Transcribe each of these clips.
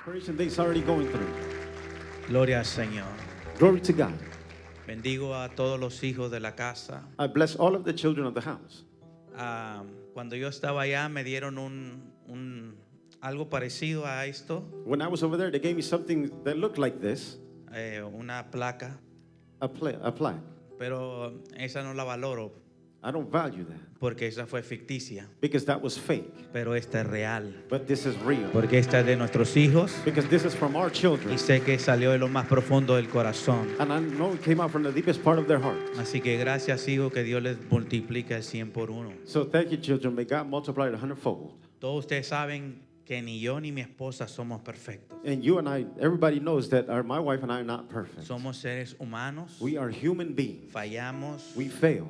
Preparation days already going through. Gloria al Señor. Glory to God. Bendigo a todos los hijos de la casa. I bless all of the children of the house. Cuando yo estaba allá me dieron algo parecido a esto, When I was over there, they gave me something that looked like this, una placa, a plaque. pero esa no la valoro I don't value that porque esa fue ficticia, because that was fake. pero esta es real, But this is real porque esta es de nuestros hijos because this is from our children. y sé que salió de lo más profundo del corazón. And I know it came out from the deepest part of their heart. Así que gracias, hijo, que Dios les multiplique el 100 por 1. So thank you, children. May God multiply it 100-fold. Todos ustedes saben que ni yo ni mi esposa somos perfectos. And you and I, everybody knows that my wife and I are not perfect. Somos seres humanos, We are human beings. fallamos We fail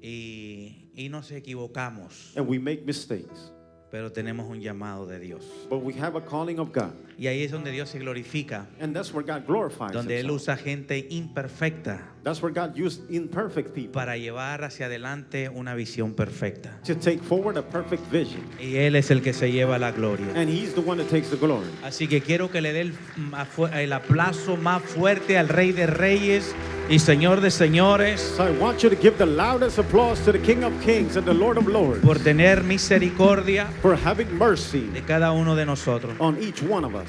y nos equivocamos, and we make mistakes. pero tenemos un llamado de Dios. But we have a calling of God. Y ahí es donde Dios se glorifica, And that's where God glorifies donde Él himself. usa gente imperfecta That's where God used imperfect people para llevar hacia adelante una visión perfecta. to take forward a perfect vision. Y Él es el que se lleva la gloria. And he's the one that takes the glory. Así que quiero que le dé el aplauso más fuerte al Rey de Reyes y Señor de Señores So I want you to give the loudest applause to the King of Kings and the Lord of Lords por tener misericordia for having mercy de cada uno de nosotros. on each one of us.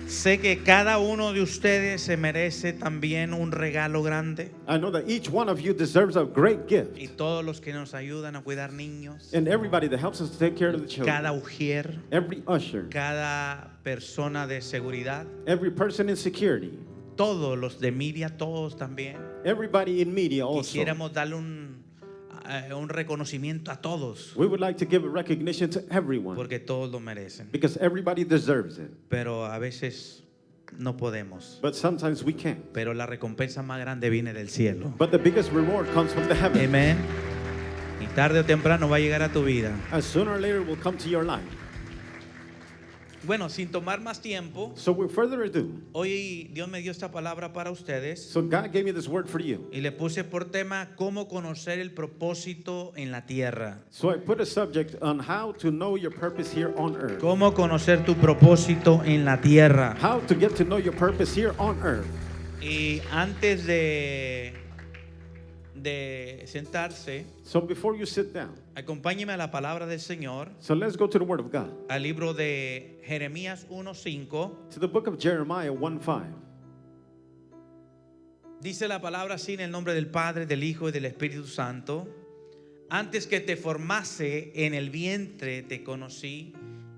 Sé que cada uno de ustedes se merece también un regalo grande, I know that each one of you deserves a great gift. y todos los que nos ayudan a cuidar niños, And everybody that helps us to take care of the children, cada ujier, every usher, cada persona de seguridad, every person in security, todos los de media, todos también. everybody in media also. Quisiéramos darle un reconocimiento a todos, We would like to give a recognition to everyone porque todos lo merecen, because everybody deserves it. pero a veces no podemos. But sometimes we can't. Pero la recompensa más grande viene del cielo. But the biggest reward comes from the heavens. Amén. Y tarde o temprano va a llegar a tu vida. And sooner or later it will come to your life. Bueno, sin tomar más tiempo, So with further ado, hoy Dios me dio esta palabra para ustedes so God gave me this word for you. y le puse por tema cómo conocer el propósito en la tierra. So I put a subject on how to know your purpose here on earth. Cómo conocer tu propósito en la tierra. How to get to know your purpose here on earth. Y antes de sentarse, So before you sit down, acompáñeme a la palabra del Señor, so let's go to the word of God. al libro de Jeremías 1:5. To the book of Jeremiah 1:5. Dice la palabra así en el nombre del Padre, del Hijo y del Espíritu Santo. Antes que te formase en el vientre te conocí,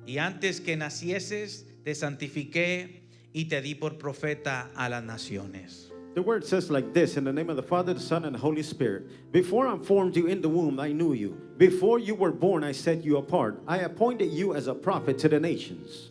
y antes que nacieses te santifiqué y te di por profeta a las naciones. The word says like this, in the name of the Father, the Son, and the Holy Spirit. Before I formed you in the womb, I knew you. Before you were born, I set you apart. I appointed you as a prophet to the nations.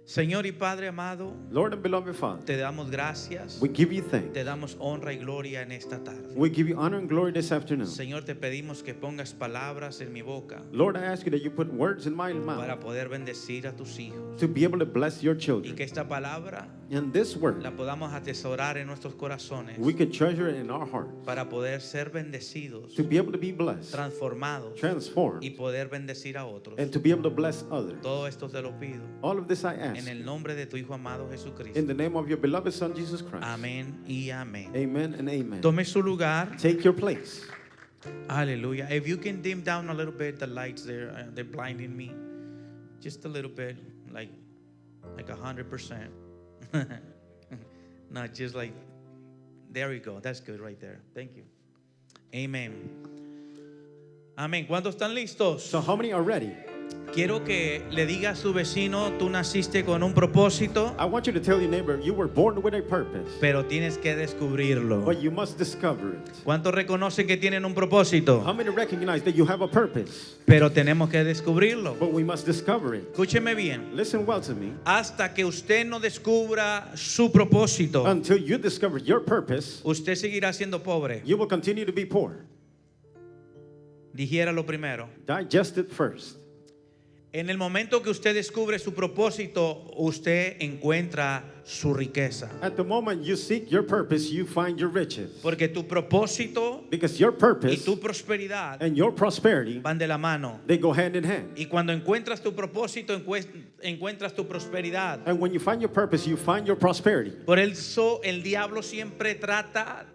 Señor y Padre amado, Lord and beloved Father, te damos gracias, we give you thanks. te damos honra y gloria en esta tarde. We give you honor and glory this afternoon. Señor, te pedimos que pongas palabras en mi boca Lord, I ask you that you put words in my mouth para poder bendecir a tus hijos, to be able to bless your y children. que esta palabra And this word, la podamos atesorar en nuestros corazones we can treasure it in our heart para poder ser bendecidos, to be able to be blessed, transformados y transformed, poder bendecir a otros. and to be able to bless others. Todo esto te lo pido All of this I en ask el nombre de tu Hijo amado in Jesucristo. the name of your beloved Son, Jesus Christ. Amén y amén. Amen and amen. Tome su lugar. Take your place. Hallelujah. If you can dim down a little bit the lights there, they're blinding me. Just a little bit, like 100%. Not just like, there we go. That's good right there. Thank you. Amen. Amén. ¿Cuántos están listos? So how many are ready? Quiero que le diga a su vecino, tú naciste con un propósito, I want you to tell your neighbor, you were born with a purpose, pero tienes que descubrirlo. but you must discover it. ¿Cuántos reconocen que tienen un propósito? How many recognize that you have a purpose, Pero tenemos que descubrirlo. but we must discover it? Escúcheme bien. Listen well to me. Hasta que usted no descubra su propósito, Until you discover your purpose, usted seguirá siendo pobre. you will continue to be poor. Dijera lo primero. Digest it first. En el momento que usted descubre su propósito, usted encuentra su riqueza. At the moment you seek your purpose, you find your riches. Porque tu propósito Because your y purpose tu prosperidad and your prosperity, van de la mano. they go hand in hand. Y cuando encuentras tu propósito, encuentras tu prosperidad. And when you find your purpose, you find your prosperity. Por eso el diablo siempre trata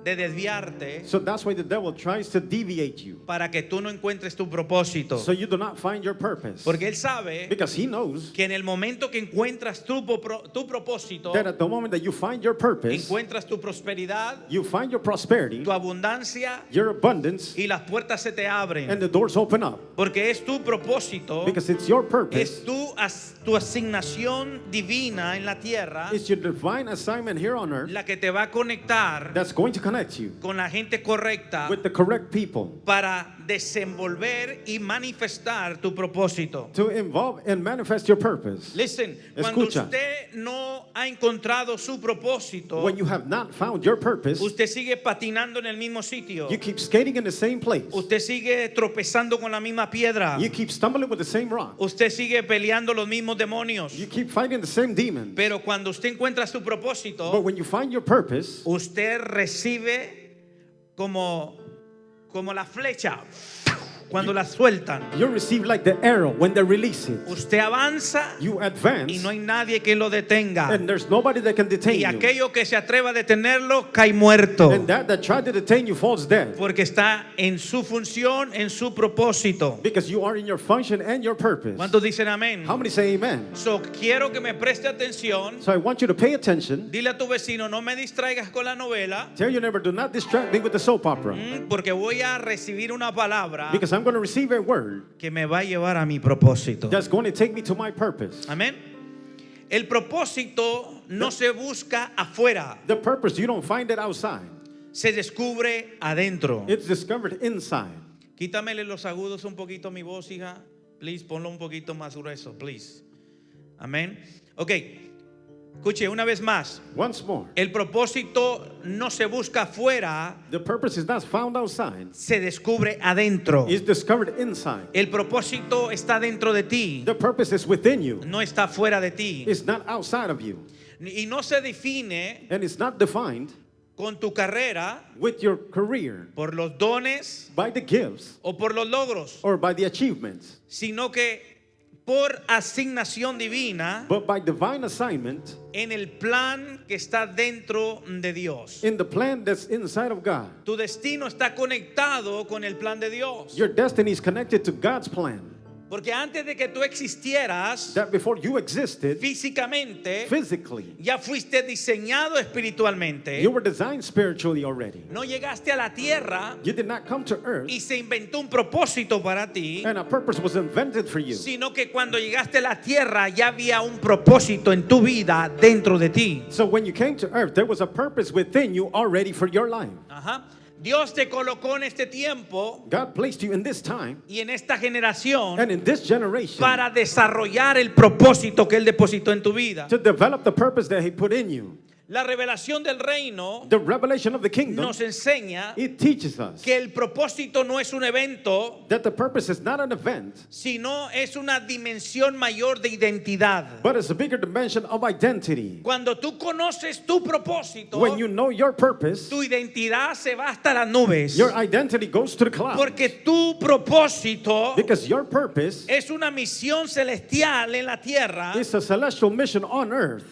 de desviarte So that's why the devil tries to deviate you, para que tú no encuentres tu propósito. so you do not find your purpose. Porque él sabe Because he knows que en el momento que encuentras tu propósito, that at the moment that you find your purpose, encuentras tu prosperidad, you find your prosperity, tu abundancia your abundance, y las puertas se te abren. and the doors open up. Porque es tu propósito, Because it's your es purpose, tu asignación divina en la tierra it's your divine assignment here on earth la que te va a conectar that's going to connect you con la gente correcta with the correct people para desenvolver y manifestar tu propósito. to involve and manifest your purpose. Listen, cuando Escucha. usted no ha encontrado su propósito, When you have not found your purpose, usted sigue patinando en el mismo sitio. you keep skating in the same place. Usted sigue tropezando con la misma piedra. You keep stumbling with the same rock. Usted sigue peleando los mismos demonios. You keep fighting the same demons. Pero cuando usted encuentra su But propósito, when you find your purpose, usted recibe como la flecha cuando la sueltan. you receive like the arrow when they release it. Usted avanza You advance, y no hay nadie que lo detenga. and there's nobody that can detain Y you. aquello que se atreva a detenerlo cae muerto. And that tried to detain you falls dead. Porque está en su función, en su propósito. Because you are in your function and your purpose. ¿Cuántos dicen amén? How many say amen? So, quiero que me preste atención. So I want you to pay attention. Dile a tu vecino, no me distraigas con la novela, Tell your neighbor, do not distract me with the soap opera. porque voy a recibir una palabra Because I'm going to receive a word que me va a llevar a mi propósito. that's going to take me to my purpose. Amén. El propósito no se busca afuera, The purpose, you don't find it outside. se descubre adentro. It's discovered inside. Quítamele los agudos un poquito a mi voz, hija. Please, ponlo un poquito más grueso, please. Amén. Ok. Escuche una vez más. Once more, El propósito no se busca afuera, the purpose is not found outside. se descubre adentro. It's discovered inside. El propósito está dentro de ti, The purpose is within you. no está fuera de ti. It's not outside of you. Y no se define And it's not defined con tu carrera, with your career, por los dones by the gifts, o por los logros, or by the achievements, sino que por asignación divina but by divine assignment en el plan que está dentro de Dios. in the plan that's inside of God. Tu destino está conectado con el plan de Dios. Your destiny is connected to God's plan. Porque antes de que tú existieras That before you existed físicamente, physically, ya fuiste diseñado espiritualmente. you were designed spiritually already. No llegaste a la tierra You did not come to earth y se inventó un propósito para ti, and a purpose was invented for you. sino que cuando llegaste a la tierra ya había un propósito en tu vida dentro de ti. So when you came to earth, there was a purpose within you already for your life. Ajá. Dios te colocó en este tiempo God placed you in this time y en esta generación and in this generation para desarrollar el propósito que Él depositó en tu vida. to develop the purpose that He put in you. La revelación del reino The revelation of the kingdom, nos enseña it teaches us que el propósito no es un evento, that the purpose is not an event, sino es una dimensión mayor de identidad. but it's a bigger dimension of identity. Cuando tú conoces tu propósito, When you know your purpose, tu identidad se va hasta las nubes. your identity goes to the clouds. Porque tu propósito Because your purpose es una misión celestial en la tierra. is a celestial mission on earth.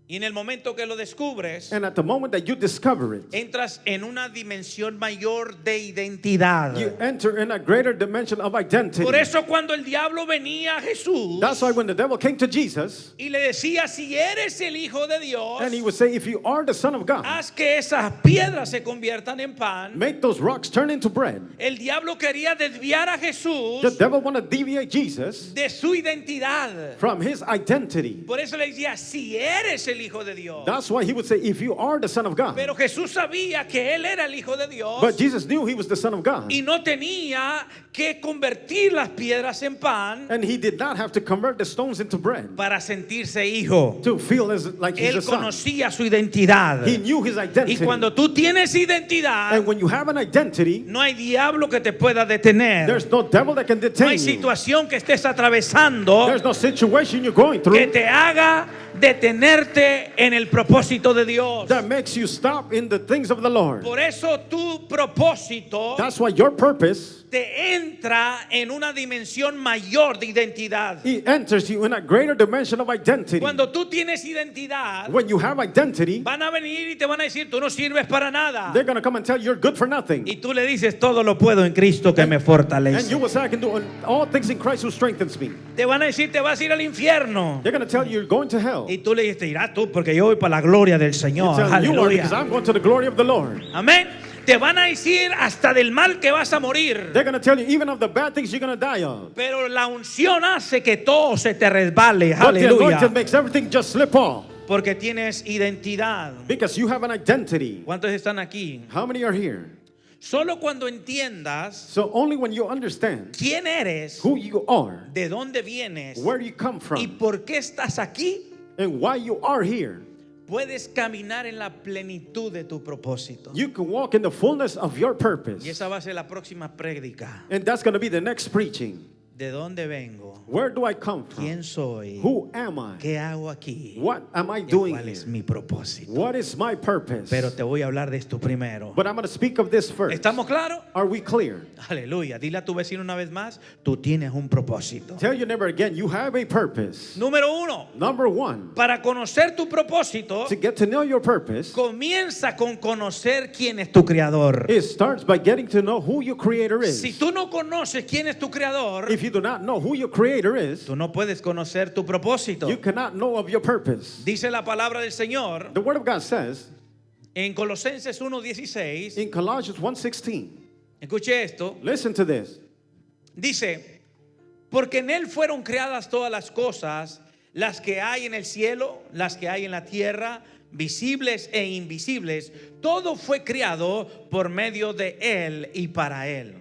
Y en el momento que lo descubres, And at the moment that you discover it, entras en una dimensión mayor de identidad. you enter in a greater dimension of identity. Por eso cuando el diablo venía a Jesús That's why when the devil came to Jesus y le decía, si eres el Hijo de Dios, and he would say, if you are the Son of God, haz que esas piedras se conviertan en pan. make those rocks turn into bread. El diablo quería desviar a Jesús The devil wanted to deviate Jesus de su identidad. from his identity. Por eso le decía, si eres el Hijo de Dios. That's why he would say, if you are the Son of God. Pero Jesús sabía que Él era el Hijo de Dios. But Jesus knew he was the Son of God. Y no tenía que convertir las piedras en pan And he did not have to convert the stones into bread para sentirse hijo. to feel like he's Él a son. conocía su identidad. He knew his Y identity. cuando tú tienes identidad, And when you have an identity, no hay diablo que te pueda detener. there's no devil that can No detain hay you. situación que estés atravesando There's no situation you're going que through te haga detenerte en el propósito de Dios. that makes you stop in the things of the Lord. Por eso tu propósito That's why your purpose, te entra en una dimensión mayor de identidad. it enters you in a greater dimension of identity. Cuando tú tienes identidad, When you have identity, van a venir y te van a decir, tú no sirves para nada. they're going to come and tell you you're good for nothing. Y tú le dices, todo lo puedo en Cristo que me And fortalece. you will say, I can do all things in Christ who strengthens me. Te van a decir, te vas a ir al infierno. They're going to tell you you're going to hell. Y tú le dices, irás tú, porque yo voy para la gloria del They Señor. tell you are because Aleluya. I'm going to the glory of the Lord. Amén. Te van a decir hasta del mal que vas a morir. They're going to tell you even of the bad things you're going to die of. Pero la unción hace que todo se te resbale. But the Aleluya. anointing makes everything just slip off Porque tienes identidad. because you have an identity. ¿Cuántos están aquí? How many are here? Solo cuando entiendas So only when you understand quién eres, who you are, de dónde vienes where you come y from, por qué estás aquí, and why you are here, puedes caminar en la plenitud de tu propósito. you can walk in the fullness of your purpose. Y esa va a ser la próxima prédica. And that's going to be the next preaching. ¿De dónde vengo? Where do I come from? ¿Quién soy? Who am I? ¿Qué hago aquí? What am I ¿Y doing ¿Cuál es here? mi propósito? What is my purpose? Pero te voy a hablar de esto primero. But I'm going to speak of this first. ¿Estamos claros? Are we clear? Aleluya. Dile a tu vecino una vez más, tú tienes un propósito. Tell your neighbor again, you have a purpose. Número uno, Number one, para conocer tu propósito, to get to know your purpose, comienza con conocer quién es tu creador. it starts by getting to know who your creator is. Si tú no conoces quién es tu creador, If you do not know who your creator is, tú no puedes conocer tu propósito. you cannot know of your purpose. Dice la palabra del Señor The word of God says en Colosenses 1:16. in Colossians 1:16, Escuche esto. listen to this. Dice, porque en Él fueron creadas todas las cosas, las que hay en el cielo, las que hay en la tierra, visibles e invisibles. Todo fue creado por medio de Él y para Él.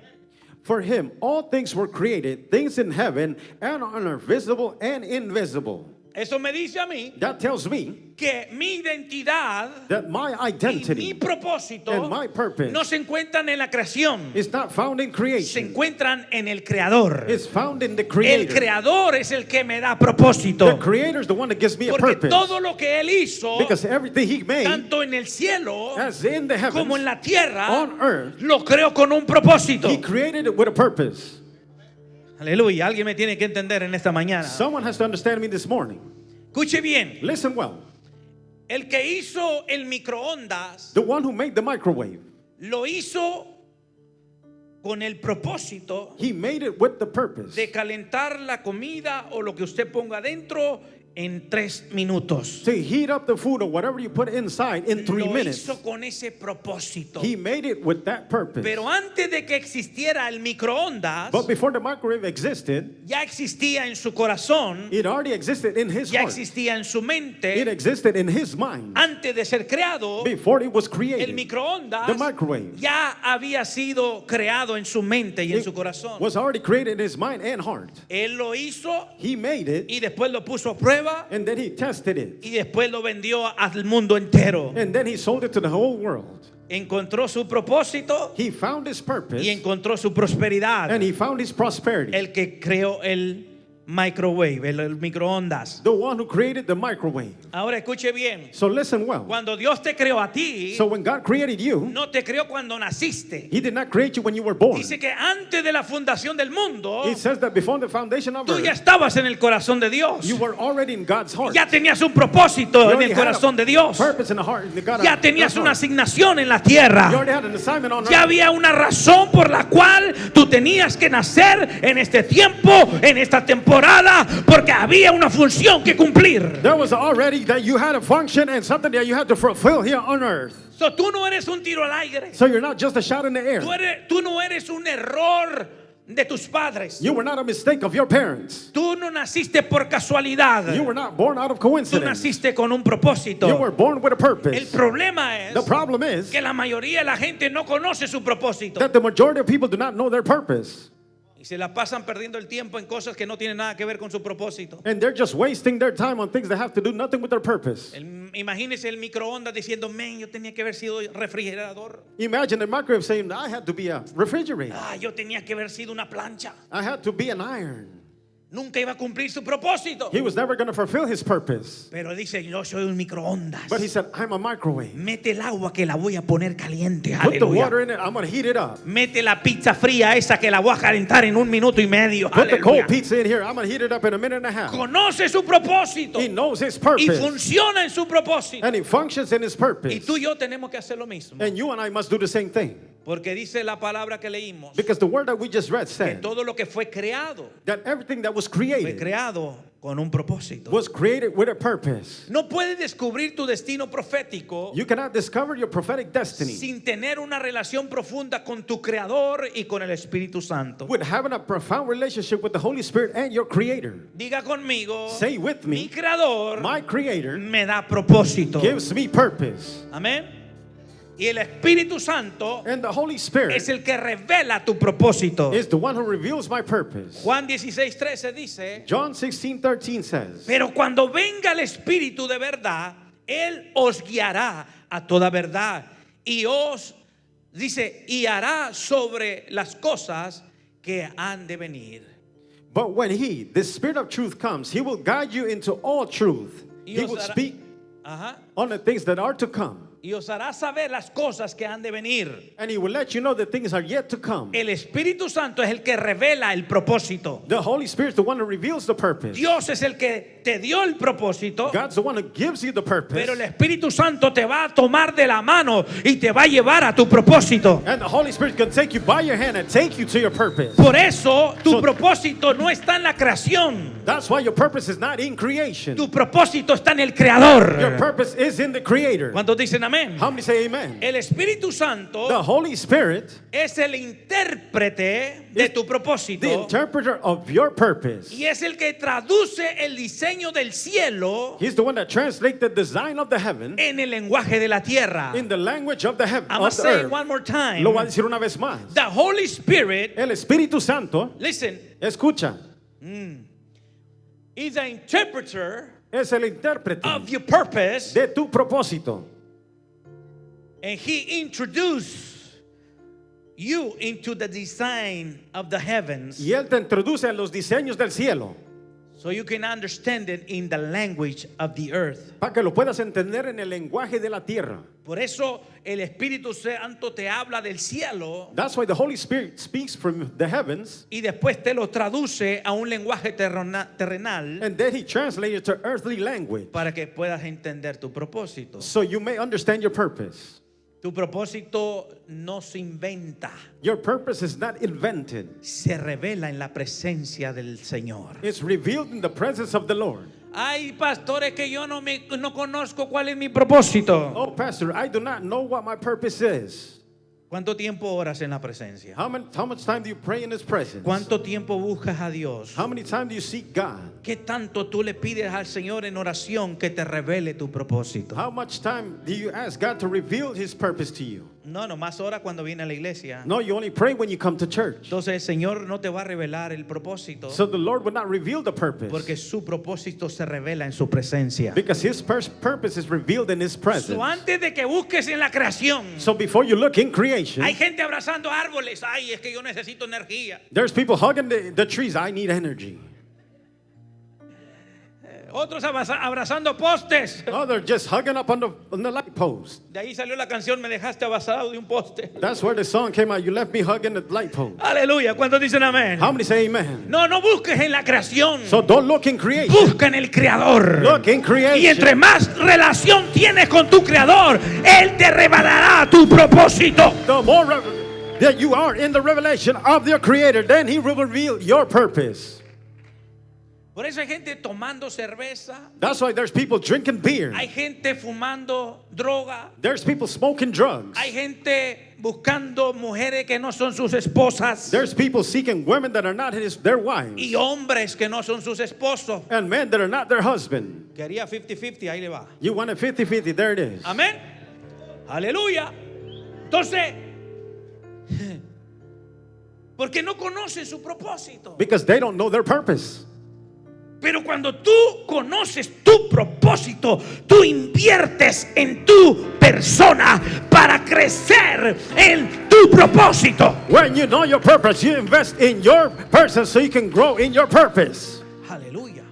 For him, all things were created, things in heaven and on earth, visible and invisible. Eso me dice a mí That tells me que mi identidad that my y mi identity propósito and my purpose no se encuentran en la creación, is not found in se creation. encuentran en el Creador. It's found in the El creator. Creador es el que me da propósito. The creator is the one that gives me a Porque purpose. todo lo que Él hizo, Because everything he made, tanto en el cielo as in the como en heavens, la tierra, on earth, lo creó con un propósito. he created it with a purpose. Aleluya. Alguien me tiene que entender en esta mañana. Someone has to understand me this morning. Escuche bien. Listen well. El que hizo el microondas The one who made the microwave, lo hizo con el propósito he made it with the purpose de calentar la comida o lo que usted ponga dentro en 3 minutos. to heat up the food or whatever you put inside in 3 Lo minutes. hizo con ese propósito. He made it with that purpose. Pero antes de que existiera el microondas, But before the microwave existed, ya existía en su corazón, it already existed in his ya heart. existía en su It mente. existed in his mind. Antes de ser creado, Before it was el created, microondas the microwave ya había sido creado en su mente y en it su corazón. was already created in his mind and heart. Él lo hizo He made it, y después lo puso a prueba and then he tested it, y después lo vendió al mundo entero. and then he sold it to the whole world. Encontró su propósito He found his purpose, y encontró su prosperidad. and he found his prosperity. El que creó el microwave, el microondas. The one who created the microwave. Ahora escuche bien. So listen well. Cuando Dios te creó a ti, So when God created you, no te creó cuando naciste. he did not create you when you were born. Dice que antes de la fundación del mundo, It says that before the foundation of tú ya earth, estabas en el corazón de Dios. you were already in God's heart. Ya tenías un propósito You en already el had corazón a de Dios. purpose in the heart, in the God Ya of tenías God's una heart. asignación en la You tierra. already had an assignment on Ya earth. había una razón por la cual tú tenías que nacer en este tiempo, en esta temporada, porque había una función que cumplir. There was already that you had a function and something that you had to fulfill here on earth. So, tú no eres un tiro al aire. So you're not just a shot in the air. Tú no eres un error de tus padres. You were not a mistake of your parents. Tú no naciste por casualidad. You were not born out of Tú coincidence. naciste con un propósito. You were born with a El purpose. problema es The problem is que la mayoría de la gente no conoce su propósito that the majority of people do not know their purpose. y se la pasan perdiendo el tiempo en cosas que no tienen nada que ver con su propósito. And they're just wasting their time on things that have to do nothing with their purpose. Imagínese el microondas diciendo, men, yo tenía que haber sido refrigerador. Imagine the microwave saying, I had to be a refrigerator. Ah, yo tenía que haber sido una plancha. I had to be an iron. Nunca iba a cumplir su propósito. He was never going to fulfill his purpose. Pero dice, yo soy un microondas. But he said, I'm a microwave. Mete el agua que la voy a poner caliente. Put the Aleluya. water in it. I'm going to heat it up. Mete la pizza fría esa que la voy a calentar en 1 minuto y medio. Put the Aleluya. cold pizza in here. I'm going to heat it up in a minute and a half. Conoce su propósito He knows his y purpose. funciona en su propósito. And he functions in his Y purpose. tú y yo tenemos que hacer lo mismo. And you and I must do the same thing. Porque dice la palabra que leímos Because the word that we just read que said todo lo que fue creado that everything that was fue created creado con un propósito. was created with a purpose. No puedes descubrir tu destino profético You cannot discover your prophetic destiny sin tener una relación profunda con tu creador y con el Espíritu Santo. with having a profound relationship with the Holy Spirit and your Creator. Diga conmigo, Say with mi me, creador my Creator me da propósito. gives me purpose. Amén. Y el Espíritu Santo And the Holy Spirit es el que revela tu propósito. is the one who reveals my purpose. Juan 16:13 dice, John 16:13 says, pero cuando venga el Espíritu de verdad, Él os guiará a toda verdad y os, dice, y hará sobre las cosas que han de venir. but when He, the Spirit of truth, comes, He will guide you into all truth. Y He os will hará- speak Ajá. on the things that are to come. Y os hará saber las cosas que han de venir. And He will let you know the things are yet to come. El Espíritu Santo es el que revela el propósito. The Holy Spirit is the one who reveals the purpose. Dios es el que te dio el propósito. God's the one who gives you the purpose. Pero el Espíritu Santo te va a tomar de la mano y te va a llevar a tu propósito. And the Holy Spirit can take you by your hand and take you to your purpose. Por eso tu So- propósito no está en la creación. That's why your purpose is not in creation. Tu propósito está en el Creador. Your purpose is in the Creator. ¿Cuántos dicen amén? How many say amen? El Espíritu Santo The Holy Spirit, es el intérprete de tu the propósito interpreter of your purpose. y es el que traduce el diseño del cielo He's the one that translates the design of the heaven en el lenguaje de la tierra. in the language of the heaven, I'm going of to the say it earth. one more time. Lo voy a decir una vez más. The Holy Spirit, El Espíritu Santo, listen, escucha, is an interpreter es el intérprete of your purpose, de tu propósito. and He introduced you into the design of the heavens Y Él te introduce a los diseños del cielo so you can understand it in the language of the earth. para que lo puedas entender en el lenguaje de la tierra. Por eso el Espíritu Santo te habla del cielo That's why the Holy Spirit speaks from the heavens y después te lo traduce a un lenguaje terrenal and then He translates it to earthly language para que puedas entender tu propósito. so you may understand your purpose. Tu propósito no se inventa, Your purpose is not invented. se revela en la presencia del Señor. It's revealed in the presence of the Lord. Hay pastores que yo no conozco cuál es mi propósito. Oh, Pastor, I do not know what my purpose is. ¿Cuánto tiempo oras en la presencia? How much time do you pray in His presence? ¿Cuánto tiempo buscas a Dios? How many times do you seek God? ¿Qué tanto tú le pides al Señor en oración que te revele tu propósito? How much time do you ask God to reveal His purpose to you? No, nomás ora cuando viene a la iglesia. No, you only pray when you come to church. Entonces el Señor no te va a revelar el propósito So the Lord will not reveal the purpose porque su propósito se revela en su presencia. because His purpose is revealed in His presence. So, antes de que busques en la creación, So before you look in creation, hay gente abrazando árboles. Ay, es que yo necesito energía. there's people hugging the trees. I need energy. Otros abrazando postes. Oh, they're just hugging up on the light post. De ahí salió la canción, me dejaste abrazado de un poste. That's where the song came out. You left me hugging the light post. Aleluya. ¿Cuántos dicen amén? How many say amen? No busques en la creación. So don't look in creation. Busca en el Creador. Look in Y creation. entre más relación tienes con tu Creador, Él te revelará tu propósito. The more that you are in the revelation of your Creator, then He will reveal your purpose. Por eso hay gente tomando cerveza, That's why there's people drinking beer. hay gente fumando droga, There's people smoking drugs. hay gente buscando mujeres que no son sus esposas There's people seeking women that are not their wives. y hombres que no son sus esposos. And men that are not their husband. Quería 50-50, ahí le va. You want a 50-50, there it is. Amén. Aleluya. Entonces, porque no conocen su propósito. Because they don't know their purpose. Pero cuando tú conoces tu propósito, tú inviertes en tu persona para crecer en tu propósito. When you know your purpose, you invest in your person so you can grow in your purpose. Aleluya.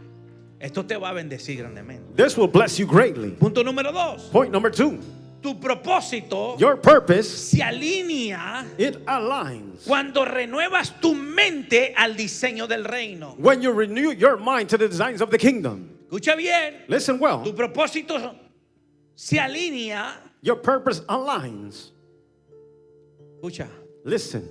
Esto te va a bendecir grandemente. This will bless you greatly. Punto número 2. Point number 2. Tu propósito Your purpose, se alinea it aligns. cuando renuevas tu mente al diseño del reino. When you renew your mind to the designs of the kingdom. Escucha bien. Listen well. Tu propósito se alinea. Your purpose aligns. Escucha. Listen.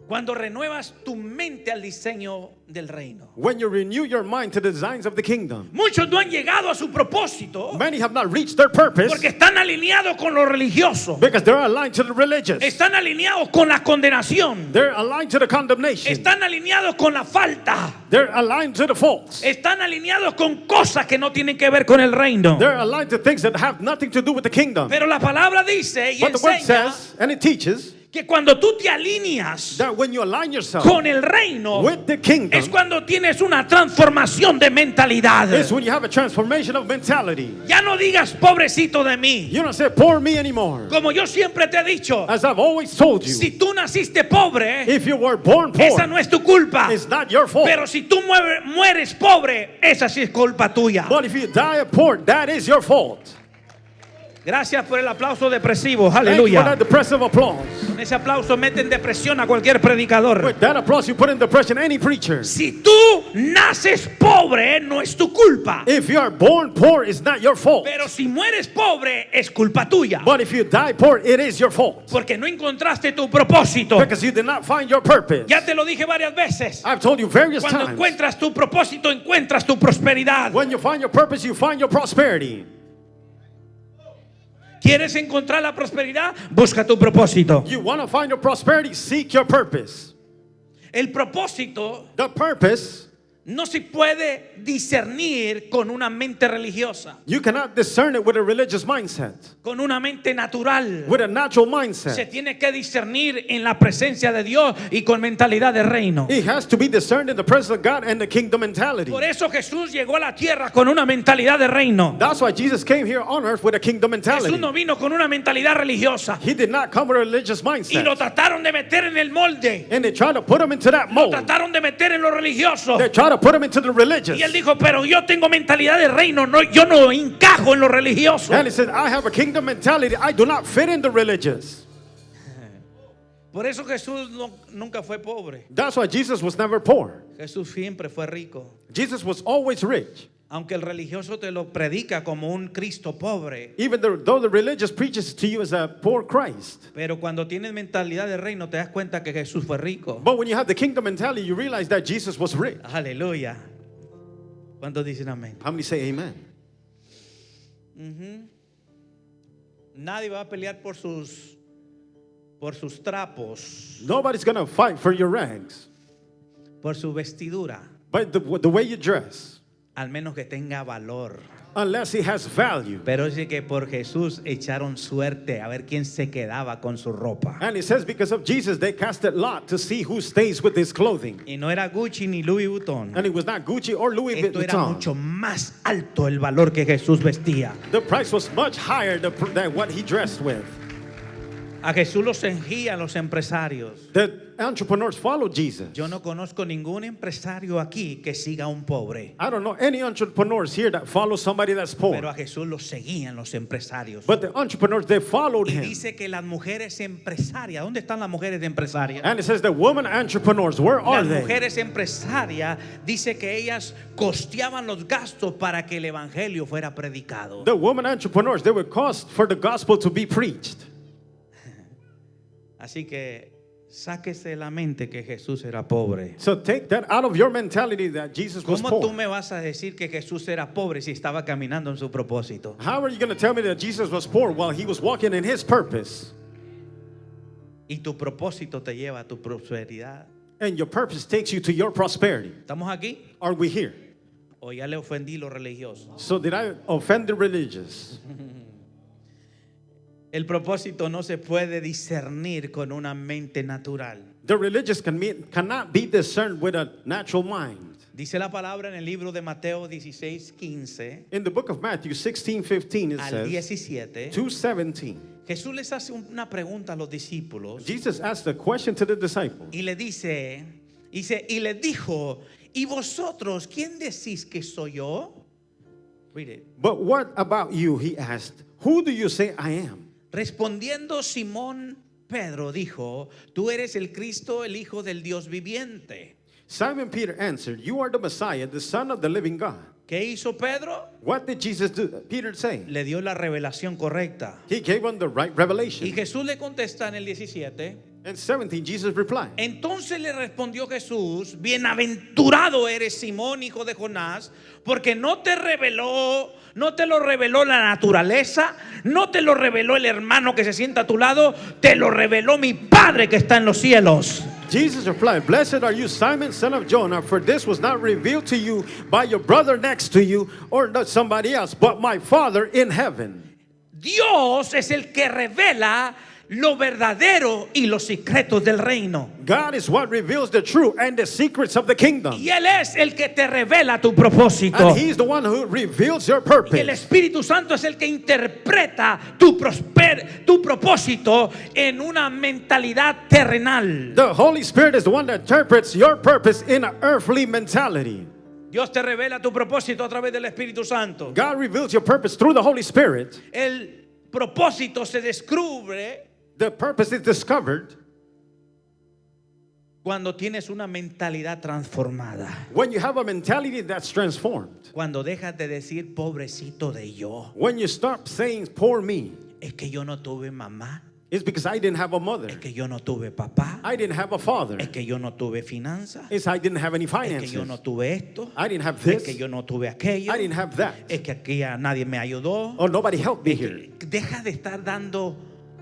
Cuando renuevas tu mente al diseño del reino. When you renew your mind to the designs of the kingdom. Muchos no han llegado a su propósito Many have not reached their purpose porque están alineados con lo religioso. because they're aligned to the religious. Están alineados con la condenación. They're aligned to the condemnation. Están alineados con la falta. They're aligned to the faults. Están alineados con cosas que no tienen que ver con el reino. They're aligned to things that have nothing to do with the kingdom. Pero la palabra dice y But the word enseña says, and it teaches, que cuando tú te alineas that when you align yourself con el reino with the kingdom, es cuando tienes una transformación de mentalidad. it's when you have a transformation of mentality. Ya no digas pobrecito de mí. You don't say, poor me anymore. Como yo siempre te he dicho, As I've always told you, si tú naciste pobre, if you were born poor, esa no es tu culpa. it's not your fault. Pero si tú mueres pobre, esa sí es culpa tuya. But if you die poor, that is your fault. Gracias por el aplauso depresivo. Thank you for Aleluya. that depressive applause. Con ese aplauso mete en depresión a cualquier predicador. With that applause, you put in depression any preacher. Si tú naces pobre, no es tu culpa. If you are born poor, it's not your fault. Pero si mueres pobre, es culpa tuya. But if you die poor, it is your fault. Porque no encontraste tu propósito. Because you did not find your purpose. Ya te lo dije varias veces. I've told you various Cuando times. encuentras tu propósito, encuentras tu prosperidad. When you find your purpose, you find your prosperity. ¿Quieres encontrar la prosperidad? Busca tu propósito. You want to find your prosperity, seek your purpose. El propósito The purpose, no se puede discernir con una mente religiosa, you cannot discern it with a religious mindset, con una mente natural. with a natural Se mindset. tiene que discernir en la presencia de Dios y con mentalidad de reino. It has to be discerned in the presence of God and the kingdom mentality. Por eso Jesús llegó a la tierra con una mentalidad de reino. That's why Jesus came here on earth with a kingdom mentality. Jesús no vino con una mentalidad religiosa He did not come with a religious y lo mindset. trataron de meter en el molde. And they tried to put him into that Lo mold. trataron de meter en lo religioso. They tried to put him into the religious. Y él dijo, pero yo tengo mentalidad de reino, no, yo no encajo en lo religioso. And he said, I have a kingdom mentality. I do not fit in the religious. Por eso Jesús nunca fue pobre. That's why Jesus was never poor. Jesús siempre fue rico. Jesus was always rich. Aunque el religioso te lo predica como un Cristo pobre. Even though the religious preaches to you as a poor Christ. Pero cuando tienes mentalidad de reino te das cuenta que Jesús fue rico. But when you have the kingdom mentality, you realize that Jesus was rich. Aleluya. ¿Cuántos dicen amén? How many say amen? Nadie va a pelear por sus trapos, Nobody's going to fight for your rags. por su vestidura, But the way you dress, al menos que tenga valor. unless it has value. Pero dice que por Jesús echaron suerte a ver quién se quedaba con su ropa. And it says because of Jesus, they casted lot to see who stays with his clothing. Y no era Gucci ni Louis Vuitton. And it was not Gucci or Louis Esto era Vuitton. mucho más alto el valor que Jesús vestía. The price was much higher than what he dressed with. A Jesús los seguían los empresarios. The entrepreneurs followed Jesus. Yo no conozco ningún empresario aquí que siga a un pobre. I don't know any entrepreneurs here that follow somebody that's Pero poor. a Jesús los seguían los empresarios. But the entrepreneurs, they followed Y him. dice que las mujeres empresarias, ¿dónde están las mujeres empresarias? And it says the women entrepreneurs, where are Las they? mujeres empresarias dice que ellas costeaban los gastos para que el evangelio fuera predicado. The women entrepreneurs, they would cost for the gospel to be preached. Así que Sáquese de la mente que Jesús era pobre. So take that out of your mentality that Jesus was ¿Cómo tú poor. me vas a decir que Jesús era pobre si estaba caminando en su propósito? How are you going to tell me that Jesus was poor while he was walking in his purpose? Y tu propósito te lleva a tu prosperidad. And your purpose takes you to your prosperity. ¿Estamos aquí? Are we here? ¿O ya le ofendí lo religioso? So did I offend the religious? El propósito no se puede discernir con una mente natural. The religious cannot be discerned with a natural mind. Dice la palabra en el libro de Mateo 16:15 In the book of Matthew 16:15 it al says, 17, 2:17, Jesús les hace una pregunta a los discípulos Jesus asked a question to the disciples. y le dice, y les dijo, ¿y vosotros quién decís que soy yo? Read it. But what about you, he asked. Who do you say I am? Respondiendo Simón Pedro dijo, tú eres el Cristo, el Hijo del Dios viviente. Simon Peter answered, you are the Messiah, the Son of the living God. ¿Qué hizo Pedro? What did Jesus do? Peter say? Le dio la revelación correcta. He gave him the right Y revelation. Jesús le contesta en el 17. And 17, Jesus replied. Entonces le respondió Jesús, bienaventurado eres Simón, hijo de Jonás, porque no te lo reveló la naturaleza, no te lo reveló el hermano que se sienta a tu lado, te lo reveló mi Padre que está en los cielos. Jesus replied, blessed are you, Simon, son of Jonah, for this was not revealed to you by your brother next to you or not somebody else, but my Father in heaven. Dios es el que revela lo verdadero y los secretos del reino. God is what reveals the truth and the secrets of the kingdom. Y Él es el que te revela tu propósito. And he's the one who reveals your Y el purpose. Espíritu Santo es el que interpreta tu propósito en una mentalidad terrenal. The Holy Spirit is the one that interprets your purpose in an earthly mentality. Dios te revela tu propósito a través del Espíritu Santo. God reveals your purpose through the Holy Spirit. El propósito se descubre The purpose is discovered cuando tienes una mentalidad transformada. when you have a mentality that's transformed. Cuando dejas de decir pobrecito de yo. When you stop saying, poor me, Es que yo no tuve mamá. it's because I didn't have a mother. Es que yo no tuve papá. I didn't have a father. Es que yo no tuve finanzas. It's I didn't have any Es que finances. yo no tuve esto. I didn't have Es this. que yo no tuve aquello. I didn't have that. Es que aquí a nadie me ayudó. Oh, nobody helped me here. Deja de estar dando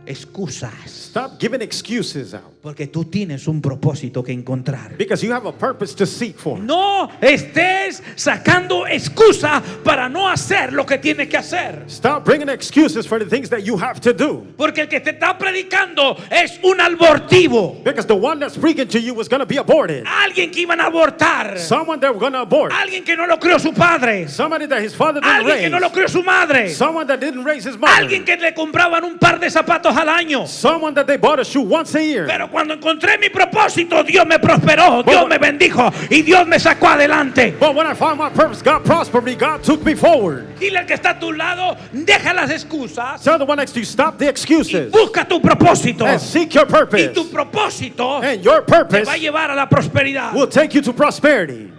excusas. Stop giving excuses out. Porque tú tienes un propósito que encontrar. Because you have a purpose to seek for. No estés sacando excusa para no hacer lo que tienes que hacer. Stop bringing excuses for the things that you have to do. Porque el que te está predicando es un abortivo. Because the one that's speaking to you was going to be aborted. Alguien que iban a abortar. Someone that were going to abort. Alguien que no lo crió su padre. Somebody that his father didn't Alguien que raise. no lo crió su madre. Someone that didn't raise his mother. Alguien que le compraban un par de zapatos al año. Someone that they bought a shoe once a year. Pero cuando encontré mi propósito, Dios me prosperó, Dios me bendijo y Dios me sacó adelante. But when I found my purpose, God prospered me. God took me forward. Dile al que está a tu lado, deja las excusas Tell the one next to you, stop the y excuses busca tu propósito. and seek your Y purpose. tu propósito And your te purpose va a llevar a la prosperidad. will take you to prosperity.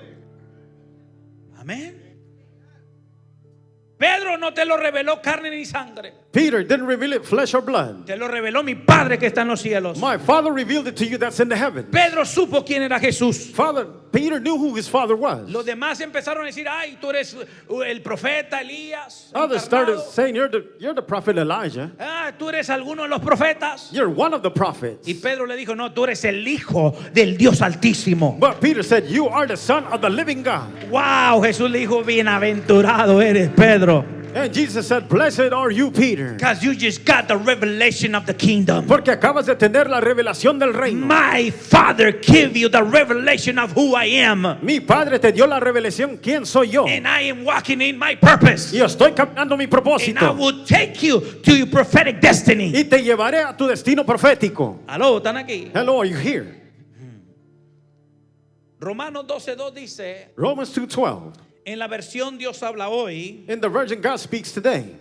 Amén. Pedro no te lo reveló carne ni sangre. Peter didn't reveal it flesh or blood. Te lo reveló mi Padre que está en los cielos. My Father revealed it to you that's in the heaven. Pedro supo quién era Jesús. Peter knew who his father was. Los demás empezaron a decir, ay, tú eres el profeta Elías. Others started encarnado. saying, you're the prophet Elijah. Ah, tú eres alguno de los profetas. You're one of the prophets. Y Pedro le dijo, no, tú eres el hijo del Dios Altísimo. But Peter said, you are the son of the living God. Wow, Jesús le dijo, bienaventurado eres Pedro. And Jesus said, blessed are you, Peter. Because you just got the revelation of the kingdom. Porque acabas de tener la revelación del reino. My Father gave you the revelation of who I am. Mi Padre te dio la revelación quién soy yo. And I am walking in my purpose. Y estoy caminando mi And I propósito. will take you to your prophetic destiny. Y te llevaré a tu destino profético. Aló, ¿están aquí? Hello, are you here? Romanos 12:2 dice, Romans 2:12. en la versión Dios habla hoy, In the Virgin God speaks today.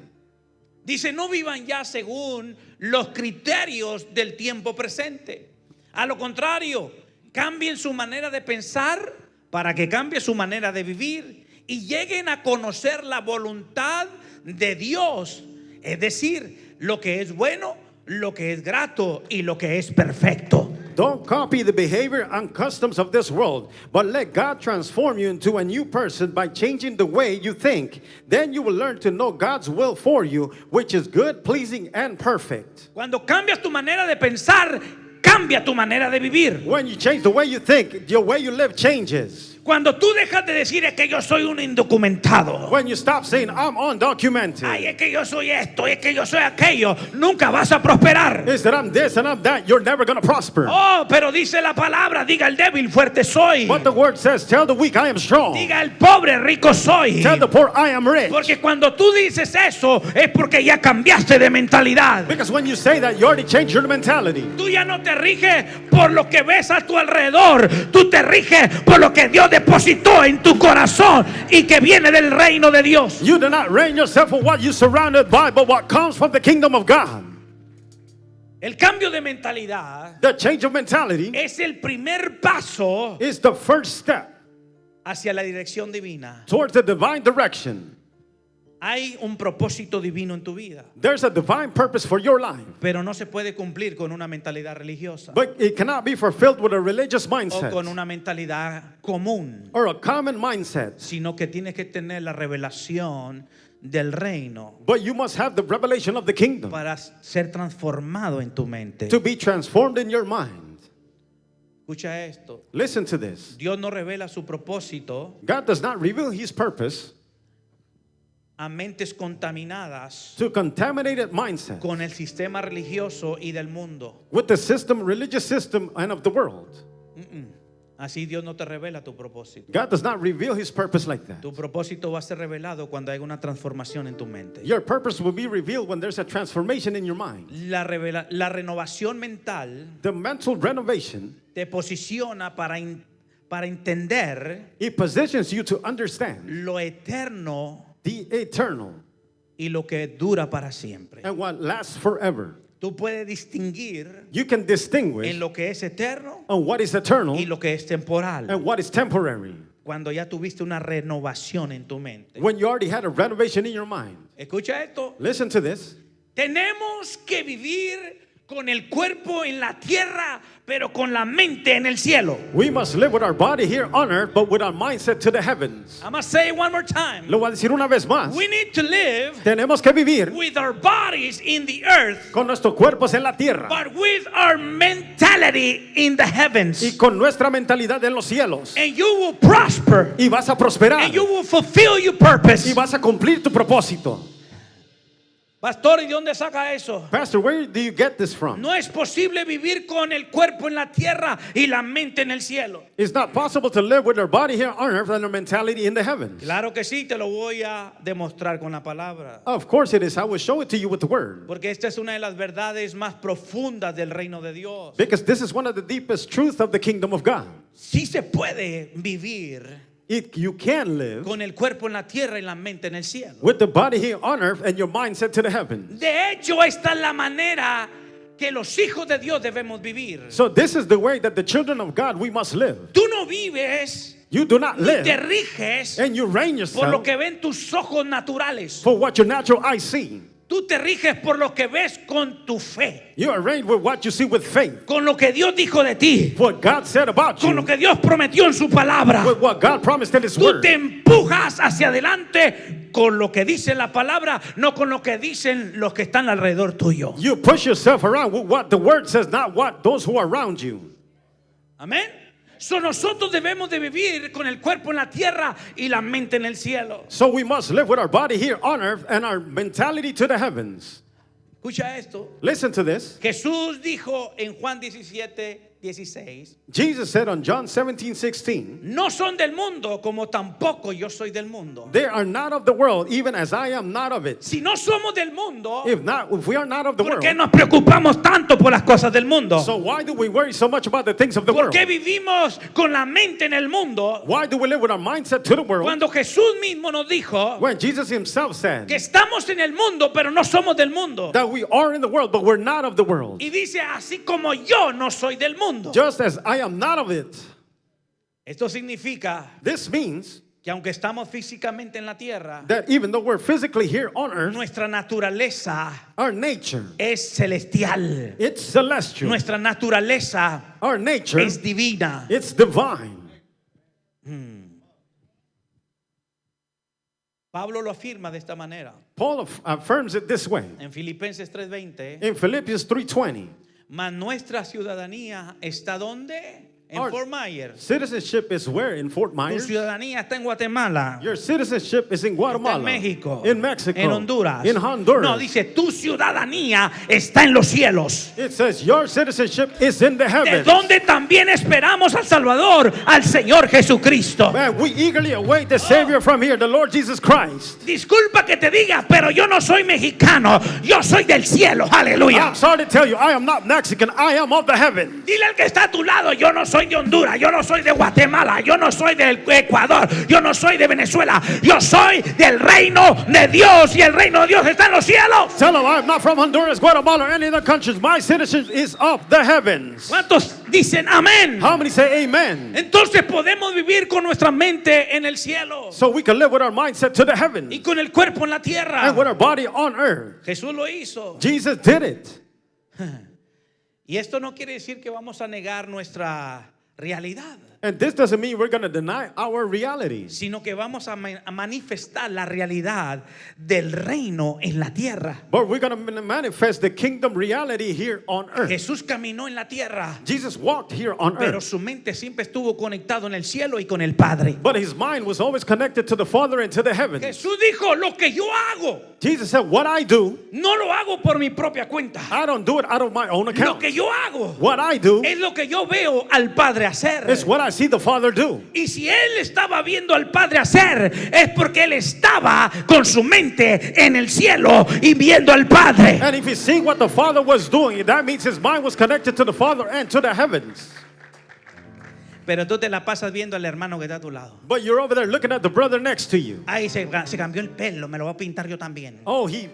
dice, no vivan ya según los criterios del tiempo presente. A lo contrario, cambien su manera de pensar para que cambie su manera de vivir y lleguen a conocer la voluntad de Dios. Es decir, lo que es bueno, lo que es grato y lo que es perfecto. Don't copy the behavior and customs of this world, but let God transform you into a new person by changing the way you think. Then you will learn to know God's will for you, which is good, pleasing, and perfect. Cuando cambias tu manera de pensar, cambia tu manera de vivir. When you change the way you think, the way you live changes. Cuando tú dejas de decir es que yo soy un indocumentado. When you stop saying, I'm undocumented. Ay, es que yo soy esto, es que yo soy aquello. Nunca vas a prosperar. Is that I'm this and I'm that, you're never going to prosper. Oh, pero dice la palabra, diga el débil, fuerte soy. But the word says, tell the weak, I am strong. Diga el pobre, rico soy. Tell the poor, I am rich. Porque cuando tú dices eso, es porque ya cambiaste de mentalidad. Because when you say that, you already changed your mentality. Tú ya no te riges por lo que ves a tu alrededor. Tú te riges por lo que Dios depositó en tu corazón y que viene del reino de Dios. You do not reign yourself for what you're surrounded by, but what comes from the kingdom of God. El cambio de mentalidad The change of mentality es el primer paso is the first step hacia la dirección divina. towards the divine direction. Hay un propósito divino en tu vida, There's a divine purpose for your life, pero no se puede cumplir con una mentalidad religiosa but it cannot be fulfilled with a religious o mindset con una mentalidad común, or a common mindset. sino que tienes que tener la revelación del reino But you must have the revelation of the kingdom para ser transformado en tu mente. to be transformed in your mind. Escucha esto. Listen to this. Dios no revela su propósito God does not reveal his purpose a mentes contaminadas to contaminated mindset con el sistema religioso y del mundo. with the system, religious system, and of the world. Así Dios no te revela tu propósito. God does not reveal his purpose like that. Tu propósito va a ser revelado cuando hay una transformación en tu mente. Your purpose will be revealed when there's a transformation in your mind. La renovación mental The mental renovation, te posiciona para entender it positions you to understand lo eterno the eternal y lo que dura para siempre. and what lasts forever. Tú puedes distinguir You can distinguish en lo que es eterno on what is eternal y lo que es temporal. and what is temporary. Cuando ya tuviste una renovación en tu mente. When you already had a renovation in your mind. Escucha esto. Listen to this. Tenemos que vivir con el cuerpo en la tierra, pero con la mente en el cielo. We must live with our body here on earth, but with our mindset to the heavens. I must say it one more time. Lo voy a decir una vez más. We need to live Tenemos que vivir with our bodies in the earth, con nuestros cuerpos en la tierra but with our mentality in the y heavens. con nuestra mentalidad en los cielos. And you will prosper. Y vas a prosperar And you will fulfill your purpose. y vas a cumplir tu propósito. Pastor, ¿y de dónde saca eso? Pastor, where do you get this from? No es posible vivir con el cuerpo en la tierra y la mente en el cielo. It's not possible to live with our body here on earth and our mentality in the heavens. Claro que sí, te lo voy a demostrar con la palabra. Of course it is. I will show it to you with the word. Porque esta es una de las verdades más profundas del reino de Dios. Because this is one of the deepest truths of the kingdom of God. Sí se puede vivir You can live con el cuerpo en la tierra y la mente en el cielo. with the body here on earth and your mindset to the heavens. De hecho, esta es la manera que los hijos de Dios debemos vivir. So this is the way that the children of God we must live. Tú no vives You do not ni te live riges and you reign por lo yourself que ven tus ojos naturales. for what your natural eyes see. Tú te riges por lo que ves con tu fe, You are reigned with what you see with faith. con lo que Dios dijo de ti, What God said about con lo you, que Dios prometió en su palabra. with what God promised in His Tú word. te empujas hacia adelante con lo que dice la palabra, no con lo que dicen los que están alrededor tuyo. You push yourself around with what the word says, not what those who are around you. Amén. So nosotros debemos de vivir con el cuerpo en la tierra y la mente en el cielo. So we must live with our body here on earth and our mentality to the heavens. Escucha esto. Listen to this. Jesús dijo en Juan 17:16, Jesus said on John 17:16, no son del mundo como tampoco yo soy del mundo. they are not of the world, even as I am not of it. Si no somos del mundo, If we are not of the ¿por world, qué nos preocupamos tanto por las cosas del mundo? so why do we worry so much about the things of the ¿Por world? qué vivimos con la mente en el mundo Why do we live with our mindset to the world cuando Jesús mismo nos dijo when Jesus himself said que estamos en el mundo pero no somos del mundo? that we are in the world, but we're not of the world? Y dice, así como yo no soy del mundo. Just as I am not of it. Esto significa This means que aunque estamos físicamente en la tierra, that even though we're physically here on earth, nuestra naturaleza our nature, es celestial. it's celestial. Nuestra naturaleza Our nature, es divina. it's divine. Pablo lo afirma de esta manera Paul affirms it this way en Filipenses 3:20. in Philippians 3:20. Mas nuestra ciudadanía está ¿dónde? En Our Fort Myers. citizenship is where? In Fort Tu Myers? ciudadanía está en Guatemala. Your citizenship is in Está Guatemala, en México. in Mexico, En Honduras. in Honduras. No, dice tu ciudadanía está en los cielos. It says your citizenship is in the De heavens. donde también esperamos al Salvador, al Señor Jesucristo. Man, we eagerly await the Savior from here, the Lord Jesus Christ. Disculpa que te diga, pero yo no soy mexicano, yo soy del cielo. Aleluya. I'm sorry to tell you, I am not Mexican, I am of the heaven. Dile al que está a tu lado, yo no soy de Honduras, yo no soy de Guatemala, yo no soy del Ecuador, yo no soy de Venezuela, yo soy del reino de Dios y el reino de Dios está en los cielos. Tell him I am not from Honduras, Guatemala, or any other countries. My citizenship is of the heavens. ¿Cuántos dicen amén? How many say amen? Entonces podemos vivir con nuestra mente en el cielo So we can live with our mindset to the heavens y con el cuerpo en la tierra. and with our body on earth. Jesús lo hizo. Jesus did it. Y esto no quiere decir que vamos a negar nuestra realidad, And this doesn't mean we're going to deny our realities, sino que vamos a manifestar la realidad del reino en la tierra. but we're going to manifest the kingdom reality here on earth. Jesús caminó en la tierra, Jesus walked here on pero earth, su mente siempre estuvo conectado en el cielo y con el Padre. but his mind was always connected to the Father and to the heavens. Jesús dijo, lo que yo hago, Jesus said, what I do, no lo hago por mi propia cuenta. I don't do it out of my own Lo account. que yo hago What I do es lo que yo veo al Padre hacer. is what I see the Father do. Y si él estaba viendo al Padre hacer, es porque él estaba con su mente en el cielo y viendo al Padre. And if you see what the Father was doing, that means his mind was connected to the Father and to the heavens. Pero tú te la pasas viendo al hermano que está a tu lado. But you're over there looking at the brother next to you. Ay, se cambió el pelo, me lo voy a pintar yo también. Oh, he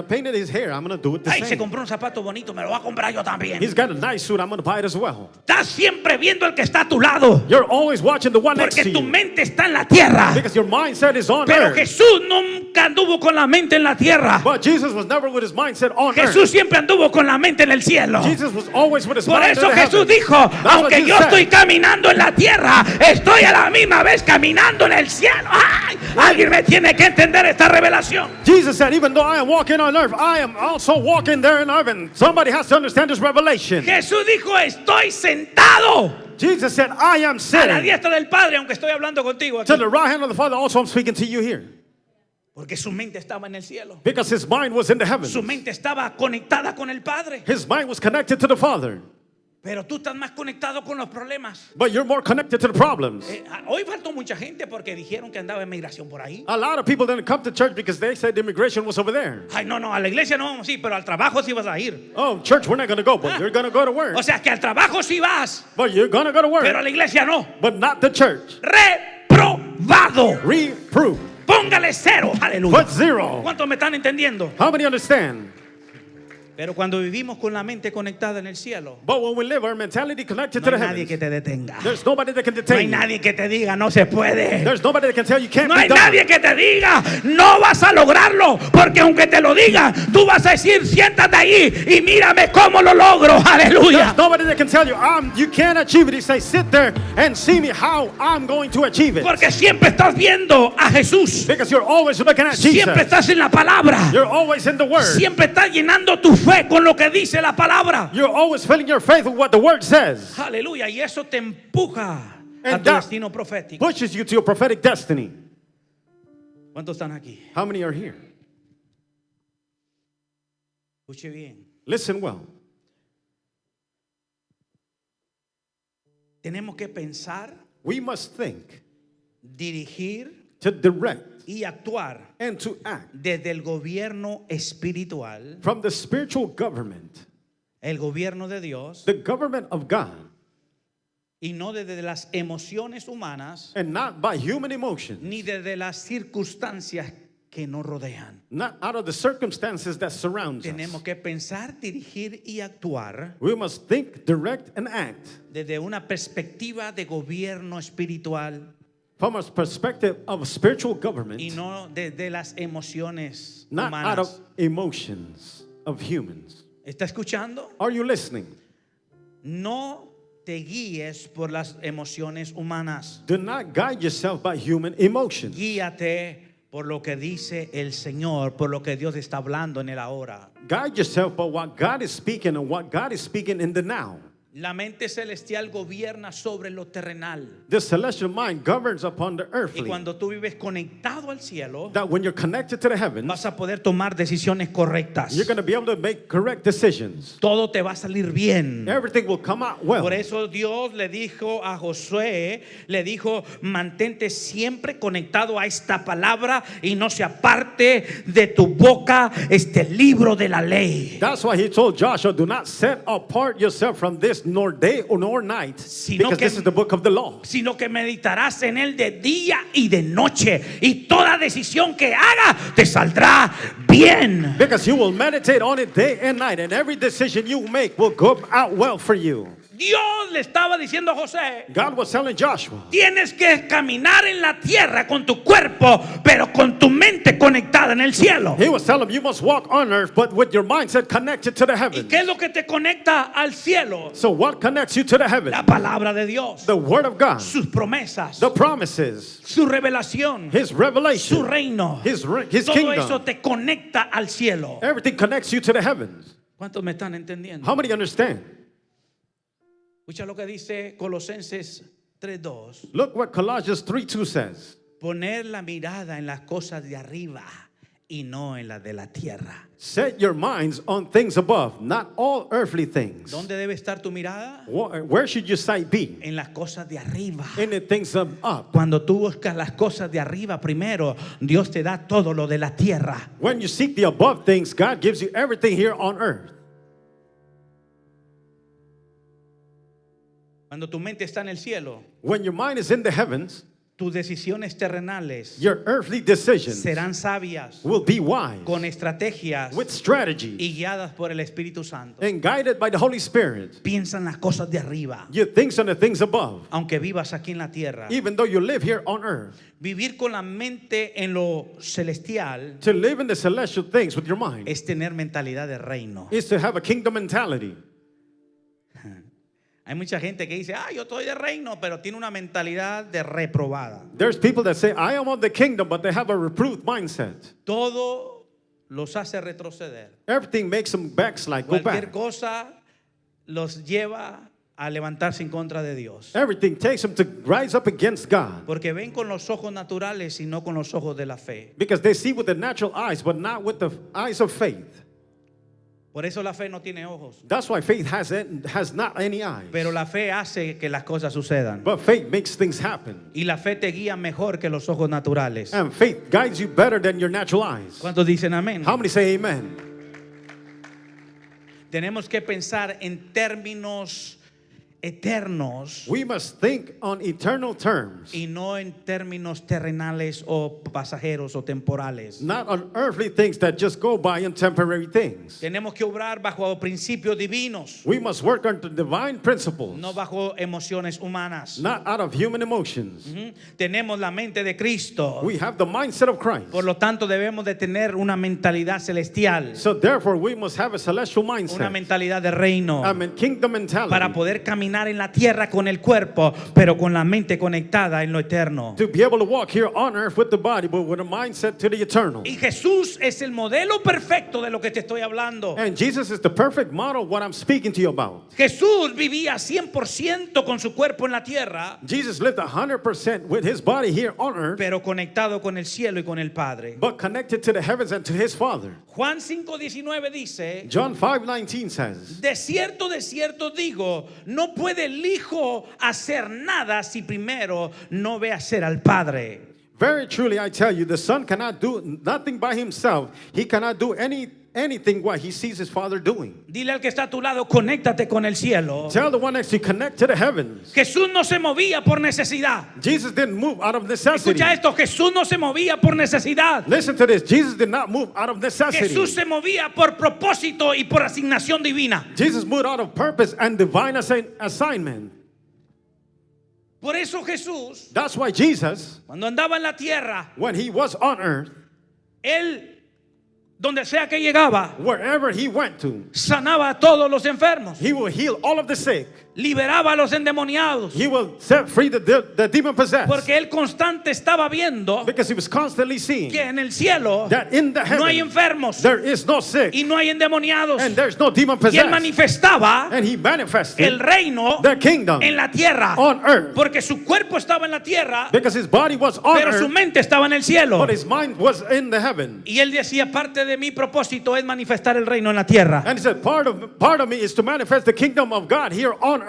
painted his hair. I'm going to do it the Ay, se same. compró un zapato bonito, me lo voy a comprar yo también. He's got a nice suit. I'm going to buy it as well. Estás siempre viendo al que está a tu lado, You're always watching the one next porque to tu you mente está en la tierra. because your mindset is on Pero earth. Jesús nunca anduvo con la mente en la tierra. But Jesus was never with his mindset on Jesús earth. siempre anduvo con la mente en el cielo. Jesus was always with his Por mind eso in the Jesús heavens. dijo, That's what aunque Jesus yo said. estoy caminando en la tierra, estoy a la misma vez caminando en el cielo. ¡Ay! Alguien me tiene que entender esta revelación. Jesus said, even though I am walking on earth, I am also walking there in heaven. Somebody has to understand this revelation. Jesús dijo, estoy sentado Jesus said, I am a la sitting diestra del Padre, aunque estoy hablando contigo to aquí. the right hand of the Father. Also, I'm speaking to you here Porque su mente estaba en el cielo. because his mind was in the heavens. Su mente estaba conectada con el Padre. His mind was connected to the Father. Pero tú estás más conectado con los problemas. But you're more connected to the problems. Hoy faltó mucha gente porque dijeron que andaba en migración por ahí. A lot of people didn't come to church because they said immigration was over there. Ay, no, a la iglesia no vamos a ir, pero al trabajo sí vas a ir. Oh, church, we're not going to go, but you're going to go to work. O sea que al trabajo sí vas, But you're going to go to pero a work, la iglesia no. but not the church. Reprobado. Reproof. Póngale 0, aleluya. Put 0. ¿Cuántos me están entendiendo? How many understand? Pero cuando vivimos con la mente conectada en el cielo, But when we live our mentality connected no to hay the nadie que heavens, te detenga. there's nobody that can No hay detain you. nadie que te diga no se puede. There's nobody that can tell you can't No be hay done. nadie que te diga no vas a lograrlo, porque aunque te lo diga, tú vas a decir siéntate ahí y mírame cómo lo logro. Aleluya. There's nobody that can tell you you can't achieve it. You say, sit there and see me how I'm going to achieve it. Porque siempre estás viendo a Jesús. Because you're always looking at Siempre Jesus. estás en la palabra. You're always in the Word. Siempre estás llenando tu fe con lo que dice la palabra. You're always filling your faith with what the Word says. Aleluya. Y eso te empuja a And tu that destino profético. pushes you to your prophetic destiny. ¿Cuántos están aquí? How many are here? Escuche bien. Listen well. Tenemos que pensar, We must think, dirigir to direct, y actuar and to act desde el gobierno espiritual, from the spiritual government, el gobierno de Dios, the government of God, y no desde las emociones humanas and not by human emotion, ni desde las circunstancias que nos rodean. not out of the circumstances that surround us. Tenemos que pensar, dirigir y actuar We must think, direct, and act desde una perspectiva de gobierno espiritual from a perspective of spiritual government, y no de las emociones not out of humanas. emotions of humans. ¿Está escuchando? Are you listening? No te guíes por las emociones humanas. Do not guide yourself by human emotions. Guíate por lo que dice el Señor, por lo que Dios está hablando en el ahora. Guide yourself by what God is speaking and what God is speaking in the now. La mente celestial gobierna sobre lo terrenal. The celestial mind governs upon the Y earthly. cuando tú vives conectado al cielo, That when you're connected to the heavens, vas a poder tomar decisiones correctas. you're going to be able to make correct decisions. Todo te va a salir bien. Everything will come out well. Por eso Dios le dijo a Josué, le dijo, mantente siempre conectado a esta palabra y no se aparte de tu boca este libro de la ley. That's why he told Joshua, do not set apart yourself from this nor day or nor night, Sino because que- this is the book of the law. Sino que meditarás en él de día y de noche, y toda decisión que haga te saldrá bien. Because you will meditate on it day and night, and every decision you make will go out well for you. Dios le estaba diciendo a José, God was telling Joshua, tienes que caminar en la tierra con tu cuerpo, pero con tu mente conectada en el cielo. he was telling him, you must walk on earth, but with your mindset connected to the ¿Y heavens. qué es lo que te conecta al cielo? So what connects you to the heavens? La palabra de Dios, The word of God, sus promesas, the promises, su revelación, his su revelation, reino. his Todo kingdom. eso te conecta al cielo. Everything connects you to the heavens. ¿Cuántos me están entendiendo? How many understand? Escucha lo que dice Colosenses 3:2. Look what Colossians 3:2 says. Poner la mirada en las cosas de arriba y no en las de la tierra. Set your minds on things above, not all earthly things. ¿Dónde debe estar tu mirada? Where should your sight be? En las cosas de arriba. In the things up. Cuando tú buscas las cosas de arriba primero, Dios te da todo lo de la tierra. When you seek the above things, God gives you everything here on earth. Cuando tu mente está en el cielo, When your mind is in the heavens, tus decisiones terrenales your earthly decisions serán sabias, will be wise, con estrategias with strategy, y guiadas por el Espíritu Santo. and guided by the Holy Spirit. Piensa en las cosas de arriba, You think on the things above, aunque vivas aquí en la tierra. even though you live here on earth. Vivir con la mente en lo celestial To live in the celestial things with your mind es tener mentalidad de reino. is to have a kingdom mentality. Hay mucha gente que dice, yo estoy de reino, pero tiene una mentalidad de reprobada. There's people that say, I am of the kingdom, but they have a reproved mindset. Todo los hace retroceder. Everything makes them backslide, go Cualquier back. cosa los lleva a levantarse en contra de Dios. Everything takes them to rise up against God. Porque ven con los ojos naturales y no con los ojos de la fe. Because they see with the natural eyes, but not with the eyes of faith. Por eso la fe no tiene ojos. That's why faith has not any eyes. Pero la fe hace que las cosas sucedan. But faith makes things happen. Y la fe te guía mejor que los ojos naturales. And faith guides you better than your natural eyes. ¿Cuántos dicen amén? How many say amen? Tenemos que pensar en términos eternos We must think on eternal terms, y no en términos terrenales o pasajeros o temporales. not on earthly things that just go by and temporary things. Tenemos que obrar bajo principios divinos, We must work on the divine principles, no bajo emociones humanas. not out of human emotions. Ujú. Tenemos la mente de Cristo. We have the mindset of Christ. Por lo tanto, debemos de tener una mentalidad celestial, So therefore, we must have a celestial una mindset, mentalidad de reino, kingdom mentality, para poder caminar en la tierra con el cuerpo, pero con la mente conectada en lo eterno. to be able to walk here on earth with the body, but with a mindset to the eternal. Y Jesús es el modelo perfecto de lo que te estoy hablando. And Jesus is the perfect model of what I'm speaking to you about. Jesús vivía 100% con su cuerpo en la tierra, Jesus lived 100% with his body here on earth, pero conectado con el cielo y con el Padre. but connected to the heavens and to his Father. Juan 5:19 dice, John 5:19 says, de cierto digo, no puede el Hijo hacer nada si primero no ve hacer al Padre. very truly I tell you, the Son cannot do nothing by himself. He cannot do anything what he sees his Father doing. Dile al que está a tu lado, conéctate con el cielo. Tell the one next to you, connect to the heavens. Jesús no se movía por necesidad. Jesus didn't move out of necessity. Escucha esto, Jesús no se movía por necesidad. Listen to this. Jesus did not move out of necessity. Jesús se movía por propósito y por asignación divina. Jesus moved out of purpose and divine assignment. Por eso Jesús, That's why Jesus, cuando andaba en la tierra, when he was on earth, él, donde sea que llegaba, wherever he went to, sanaba a todos los enfermos, he will heal all of the sick. liberaba a los endemoniados, He will set free the demon possessed. porque él constante estaba viendo Because he was constantly seeing que en el cielo that in the no hay heaven enfermos there is no sick y no hay endemoniados, and there's no demon y él possessed. manifestaba And he manifested el reino the kingdom en la tierra, on earth. porque su cuerpo estaba en la tierra, Because his body was on pero su earth, mente estaba en el cielo. but his mind was in the heaven. Y él decía, parte de mi propósito es manifestar el reino en la tierra. And he said, part of me is to manifest the kingdom of God here on earth.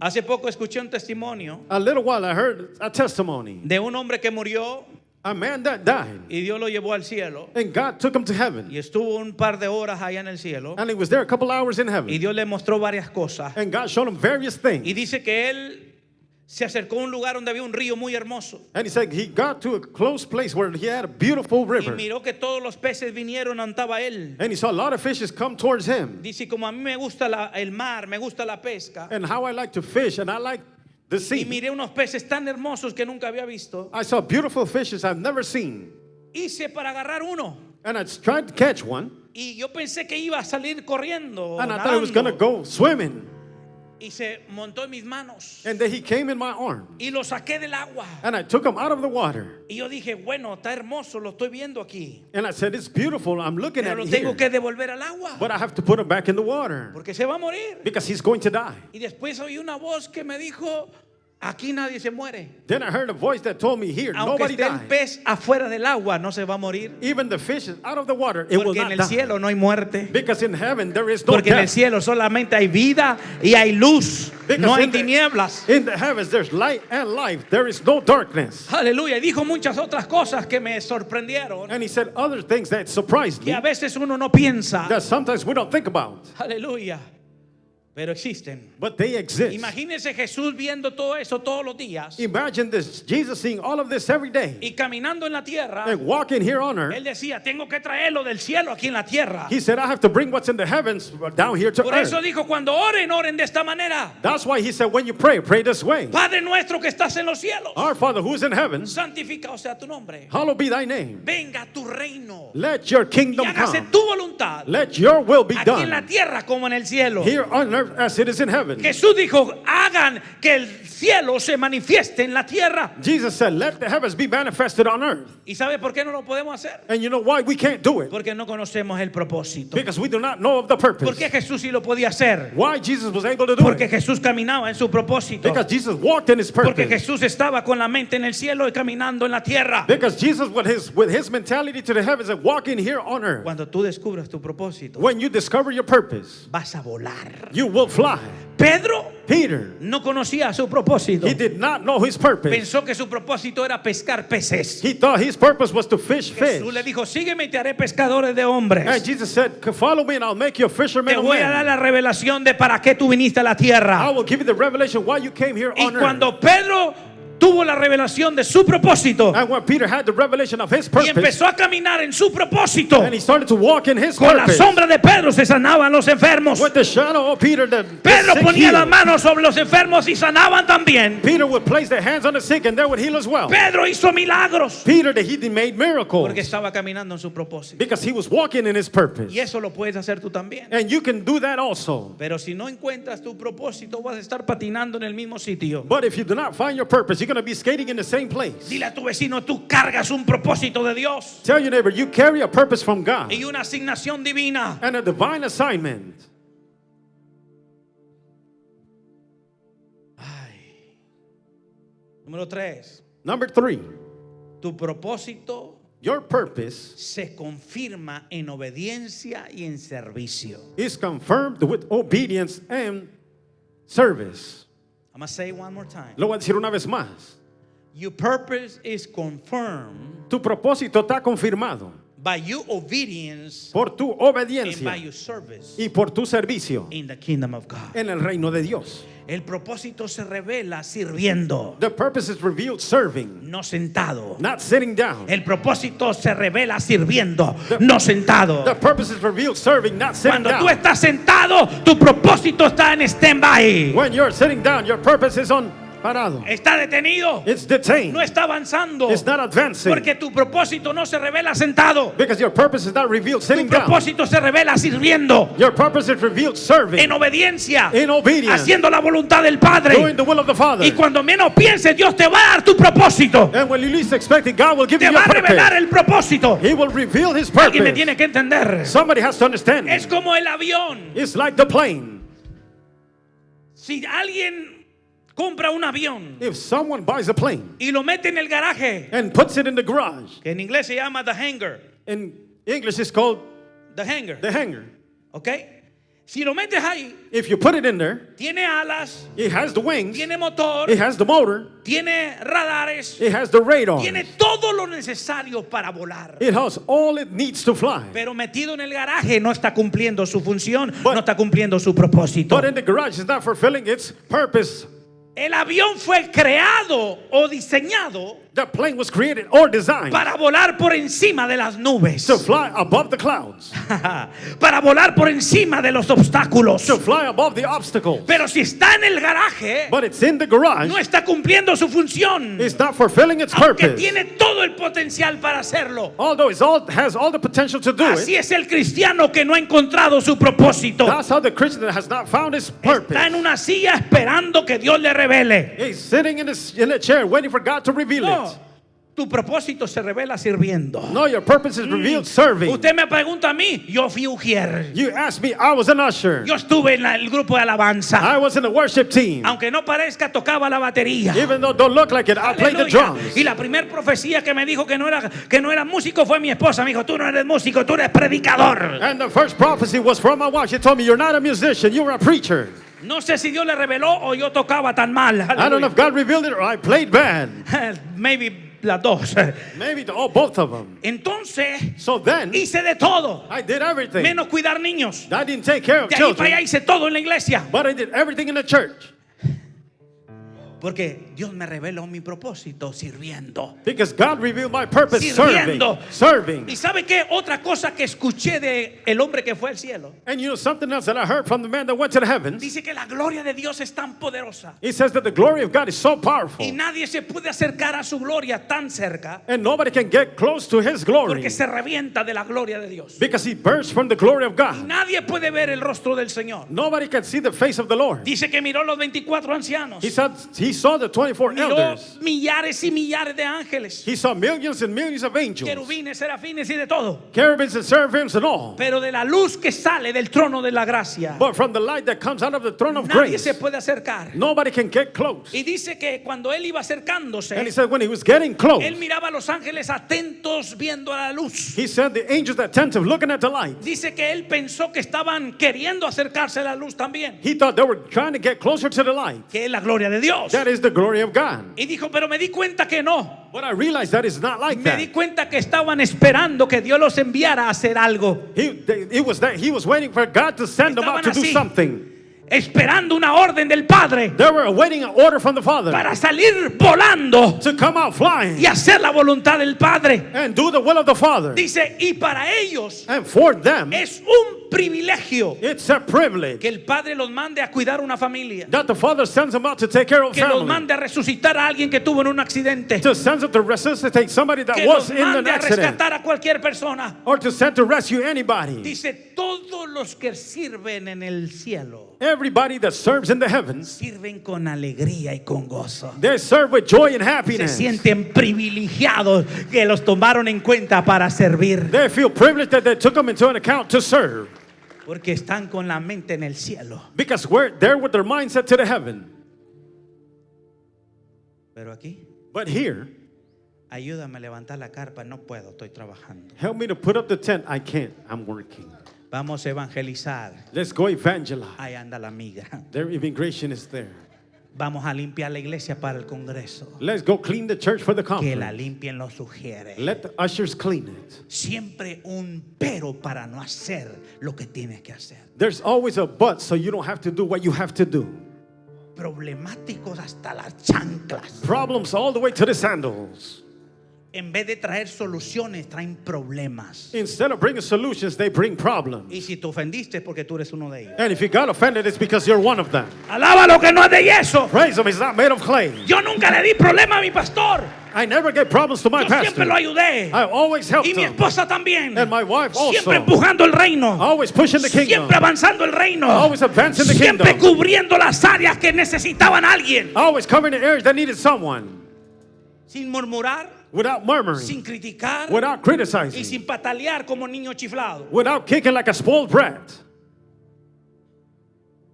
Hace poco escuché un testimonio A little while I heard a testimony. de un hombre que murió A man that died, y Dios lo llevó al cielo and God took him to heaven. y estuvo un par de horas allá en el cielo And he was there a couple hours in y heaven. Dios le mostró varias cosas. And God showed him various Y things. dice que él se acercó a un lugar donde había un río muy hermoso And he said he got to a close place where he had a beautiful y river. miró que todos los peces vinieron ante él. And he saw a lot of fishes come towards him. Dice, como a mí me gusta el mar, me gusta la pesca, And how I like to fish, and I like the y sea. miré unos peces tan hermosos que nunca había visto. I saw beautiful fishes I've never seen. Hice para agarrar uno And I tried to catch one. y yo pensé que iba a salir corriendo, And I thought it was going to nadando, go swimming. y se montó en mis manos And then he came in my arm. y lo saqué del agua. And I took him out of the water. Y yo dije, bueno, está hermoso, lo estoy viendo aquí, And I said, it's beautiful. I'm looking pero at lo it tengo here. que devolver al agua But I have to put him back in the water. porque se va a morir. Because he's going to die. Y después oí una voz que me dijo, aquí nadie se muere. Then I heard a voice that told me here, Aunque nobody esté el died. pez afuera del agua, no se va a morir. Even the fishes out of the water, it will Porque en not el die. cielo no hay muerte. Because in heaven there is no Porque en el death. cielo solamente hay vida y hay luz. Because No hay in the- tinieblas. In the heavens there's light and life. There is no darkness. Aleluya. Y dijo muchas otras cosas que me sorprendieron. And he said other things that surprised Que me a veces uno no piensa. that sometimes we don't think about. Aleluya. Pero existen. But they exist. Imagínense Jesús viendo todo eso todos los días Imagine this, Jesus seeing all of this every day y caminando en la tierra. and walking here on earth. Él decía, tengo que traerlo del cielo aquí en la tierra. He said, I have to bring what's in the heavens down here to Por earth. eso dijo, cuando oren, oren de esta manera. That's why he said, when you pray, pray this way. Padre nuestro que estás en los cielos, Our Father who is in heaven, santificado sea tu nombre. hallowed be thy name. Venga tu reino Let your y kingdom hágase come. tu voluntad Let your will be aquí en la done tierra como en el cielo. here on earth as it is in heaven. Jesús dijo, hagan que el cielo se manifieste en la tierra. Jesus said, let the heavens be manifested on earth. ¿Y sabe por qué no lo podemos hacer? And you know why we can't do it? Porque no conocemos el propósito. Because we do not know of the ¿Por purpose. qué Jesús sí lo podía hacer? Why Jesus was able to do Porque it? Jesús caminaba en su propósito. Because Jesus walked in his Porque purpose. Jesús estaba con la mente en el cielo y caminando en la tierra. Because Jesus with his mentality to the heavens and walking here on earth. Cuando tú descubras tu propósito, When you discover your purpose, vas a volar. you will fly. Pedro Peter, no conocía su propósito. he did not know his purpose. Pensó que su propósito era pescar peces. He thought his purpose was to fish fish. Jesús le dijo, sígueme y te haré pescadores de hombres. And Jesus said, follow me and I'll make you a fisherman Te of voy a dar men. la revelación de para qué tú viniste a la I tierra. will give you the revelation why you came here Y on earth. cuando Pedro tuvo la revelación de su propósito And when Peter had the revelation of his y purpose, empezó a caminar en su propósito, and he started to walk in his con la purpose, sombra de Pedro se sanaban los enfermos. with the shadow of Peter, the Pedro sick ponía las healed. manos sobre los enfermos y sanaban también. Peter would place their hands on the sick and they would heal as well. Pedro hizo milagros Peter, he made miracles porque estaba caminando en su propósito. because he was walking in his purpose. Y eso lo puedes hacer tú también. And you can do that also. Pero si no encuentras tu propósito, vas a estar patinando en el mismo sitio. But if you do not find your purpose, you're going to be skating in the same place. Dile a tu vecino, tú cargas un propósito de Dios Tell your neighbor, you carry a purpose from God y una asignación divina. and a divine assignment. Ay. Número 3. Number 3, Tu propósito your purpose se confirma en obediencia y en servicio. is confirmed with obedience and service. I'm going to say it one more time. Lo voy a decir una vez más. Your purpose is confirmed Tu propósito está confirmado by your obedience por tu and by obediencia your service y por tu servicio in the kingdom of God. en el reino de Dios. El propósito se revela sirviendo, The purpose is revealed serving, no sentado. not sitting down. El propósito se revela sirviendo, no sentado. The purpose is revealed serving, not sitting Cuando tú down. estás sentado, tu propósito está en stand-by. When you're sitting down, your purpose is on parado. está detenido, It's detained. no está avanzando, It's not advancing. porque tu propósito no se revela sentado, Because your purpose is not revealed tu sitting down. propósito se revela sirviendo, Your purpose is revealed serving. en obediencia, In obedience. haciendo la voluntad del Padre. Doing the will of the Father. Y cuando menos pienses, Dios te va a dar tu propósito, And when you least expect it, God will give te you va your a revelar purpose. el propósito. He will reveal His Alguien me purpose. tiene que entender. Somebody has to understand. Es como el avión. It's like the plane. Si alguien compra un avión If someone buys a plane y lo mete en el garaje, and puts it in the garage, que en inglés se llama the hangar, in English it's called the hangar, the hangar. ¿ok? Si lo metes ahí, If you put it in there, tiene alas, it has the wings, tiene motor, it has the motor, tiene radares, it has the radar, tiene todo lo necesario para volar. it has all it needs to fly. Pero metido en el garaje no está cumpliendo su función, But- no está cumpliendo su propósito. But in the garage, it's not fulfilling its purpose. El avión fue creado o diseñado The plane was created or designed para volar por encima de las nubes, to fly above the clouds, para volar por encima de los obstáculos. to fly above the obstacles. Pero si está en el garaje, But it's in the garage, no está cumpliendo su función, it's not fulfilling its aunque purpose. tiene todo el potencial para hacerlo. Although it has all the potential to do Así it, es el cristiano que no ha encontrado su propósito. that's how the Christian that has not found his purpose. Está en una silla esperando que Dios le revele. He's sitting in a chair waiting for God to reveal No, it. tu propósito se revela sirviendo. No, your purpose is revealed serving. Usted me pregunta a mí, yo fui ujier. You asked me, I was an usher. Yo estuve en el grupo de alabanza. I was in the worship team. Aunque no parezca, tocaba la batería. Even though it don't look like it, I played the Aleluya. drums. Y la primera profecía que me dijo que no era músico fue mi esposa. Me dijo, tú no eres músico, tú eres predicador. And the first prophecy was from my wife. She told me, you're not a musician, you're a preacher. No sé si Dios le reveló o yo tocaba tan mal. I don't know if God revealed it or I played bad. Maybe las dos. Maybe both of them. Entonces, So then, hice de todo, I did everything. menos cuidar niños. I didn't take care of De ahí para allá children, hice todo en la iglesia. but I did everything in the church. Porque Dios me reveló mi propósito sirviendo. Because God revealed my purpose Sirviendo. serving. ¿Y sabe qué? Otra cosa que escuché de el hombre que fue al cielo. And you know something else that I heard from the man that went to the heavens? Dice que la gloria de Dios es tan poderosa. He says that the glory of God is so powerful. Y nadie se puede acercar a su gloria tan cerca. And nobody can get close to his glory. Porque se revienta de la gloria de Dios. Because he bursts from the glory of God. Nadie puede ver el rostro del Señor. Nobody can see the face of the Lord. Dice que miró los 24 ancianos. He said he saw the 24 Miró elders. millares y millares de ángeles. He saw millions and millions of angels. Querubines, serafines y de todo. Cherubims and seraphims and all. Pero de la luz que sale del trono de la gracia, But from the light that comes out of the throne of nadie grace, se puede acercar. nobody can get close. Y dice que cuando él iba acercándose, And he said when he was getting close, él miraba a los ángeles atentos viendo a la luz. he said the angels attentive looking at the light. Dice que él pensó que estaban queriendo acercarse a la luz también, He thought they were trying to get closer to the light. que es la gloria de Dios. That is the glory of God. Y dijo, pero me di cuenta que no. But I realized that is not like Me di that. cuenta que estaban esperando que Dios los enviara a hacer algo. It was that he was waiting for God to send them out to do Estaban así. something. Esperando una orden del Padre They were awaiting an order from the Father para salir volando to come out flying y hacer la voluntad del Padre. and do the will of the Father. Dice, y para ellos And for them, es un privilegio it's a privilege que el Padre los mande a cuidar una familia, that the Father sends them out to take care of que los family, mande a resucitar a alguien que tuvo en un accidente, to send them to resuscitate somebody that que was los in an mande a accident, rescatar a cualquier persona. or to send to rescue anybody. Dice, todos los que sirven en el cielo Everybody that serves in the heavens, sirven con alegría y con gozo. they serve with joy and Se happiness. sienten privilegiados que los tomaron en cuenta para servir, They feel privileged that they took them into an account to serve porque están con la mente en el cielo. because we're there with their mindset to the heaven. Pero aquí, But here, ayúdame a levantar la carpa, no puedo, estoy trabajando. help me to put up the tent. I can't. I'm working. Vamos a evangelizar. Let's go evangelize. Ahí anda la migra. Their immigration is there. Vamos a limpiar la iglesia para el congreso. Let's go clean the church for the Que la conference. limpien los sugieres. Let the ushers clean it. Siempre un pero para no hacer lo que tienes que hacer. There's always a but, so you don't have to do what you have to do. Problemáticos hasta las chanclas. Problems all the way to the sandals. en vez de traer soluciones, traen problemas. Instead of bringing solutions, they bring problems. Y si te ofendiste es porque tú eres uno de ellos. And if you got offended, it's because you're one of them. Alaba lo que no es de yeso. Praise him, he's not made of clay. Yo nunca le di problema a mi pastor. I never get problems to my Yo siempre lo pastor. ayudé. I always helped Y mi him. esposa también. And my wife Siempre also. empujando el reino. Always pushing the kingdom. Siempre avanzando el reino. Always advancing the Siempre kingdom. cubriendo las áreas que necesitaban a alguien. Always covering the areas that needed someone. Sin murmurar, Without murmuring. sin criticar Without y criticizing. sin patalear como niño chiflado. Without kicking like a spoiled brat.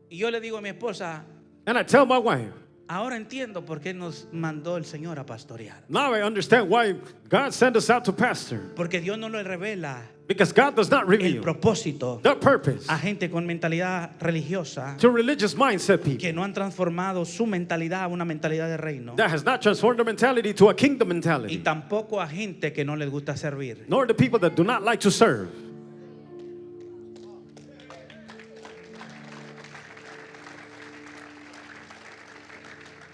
Y yo le digo a mi esposa, And I tell my wife, ahora entiendo por qué nos mandó el Señor a pastorear. now I understand why God sent us out to pastor. Porque Dios no le revela Because God does not el reveal propósito the purpose a gente con mentalidad religiosa to religious mindset people que no han transformado su mentalidad a una mentalidad de reino. that has not transformed their mentality to a kingdom Y mentality, tampoco a gente que no les gusta servir. nor the people that do not like to serve.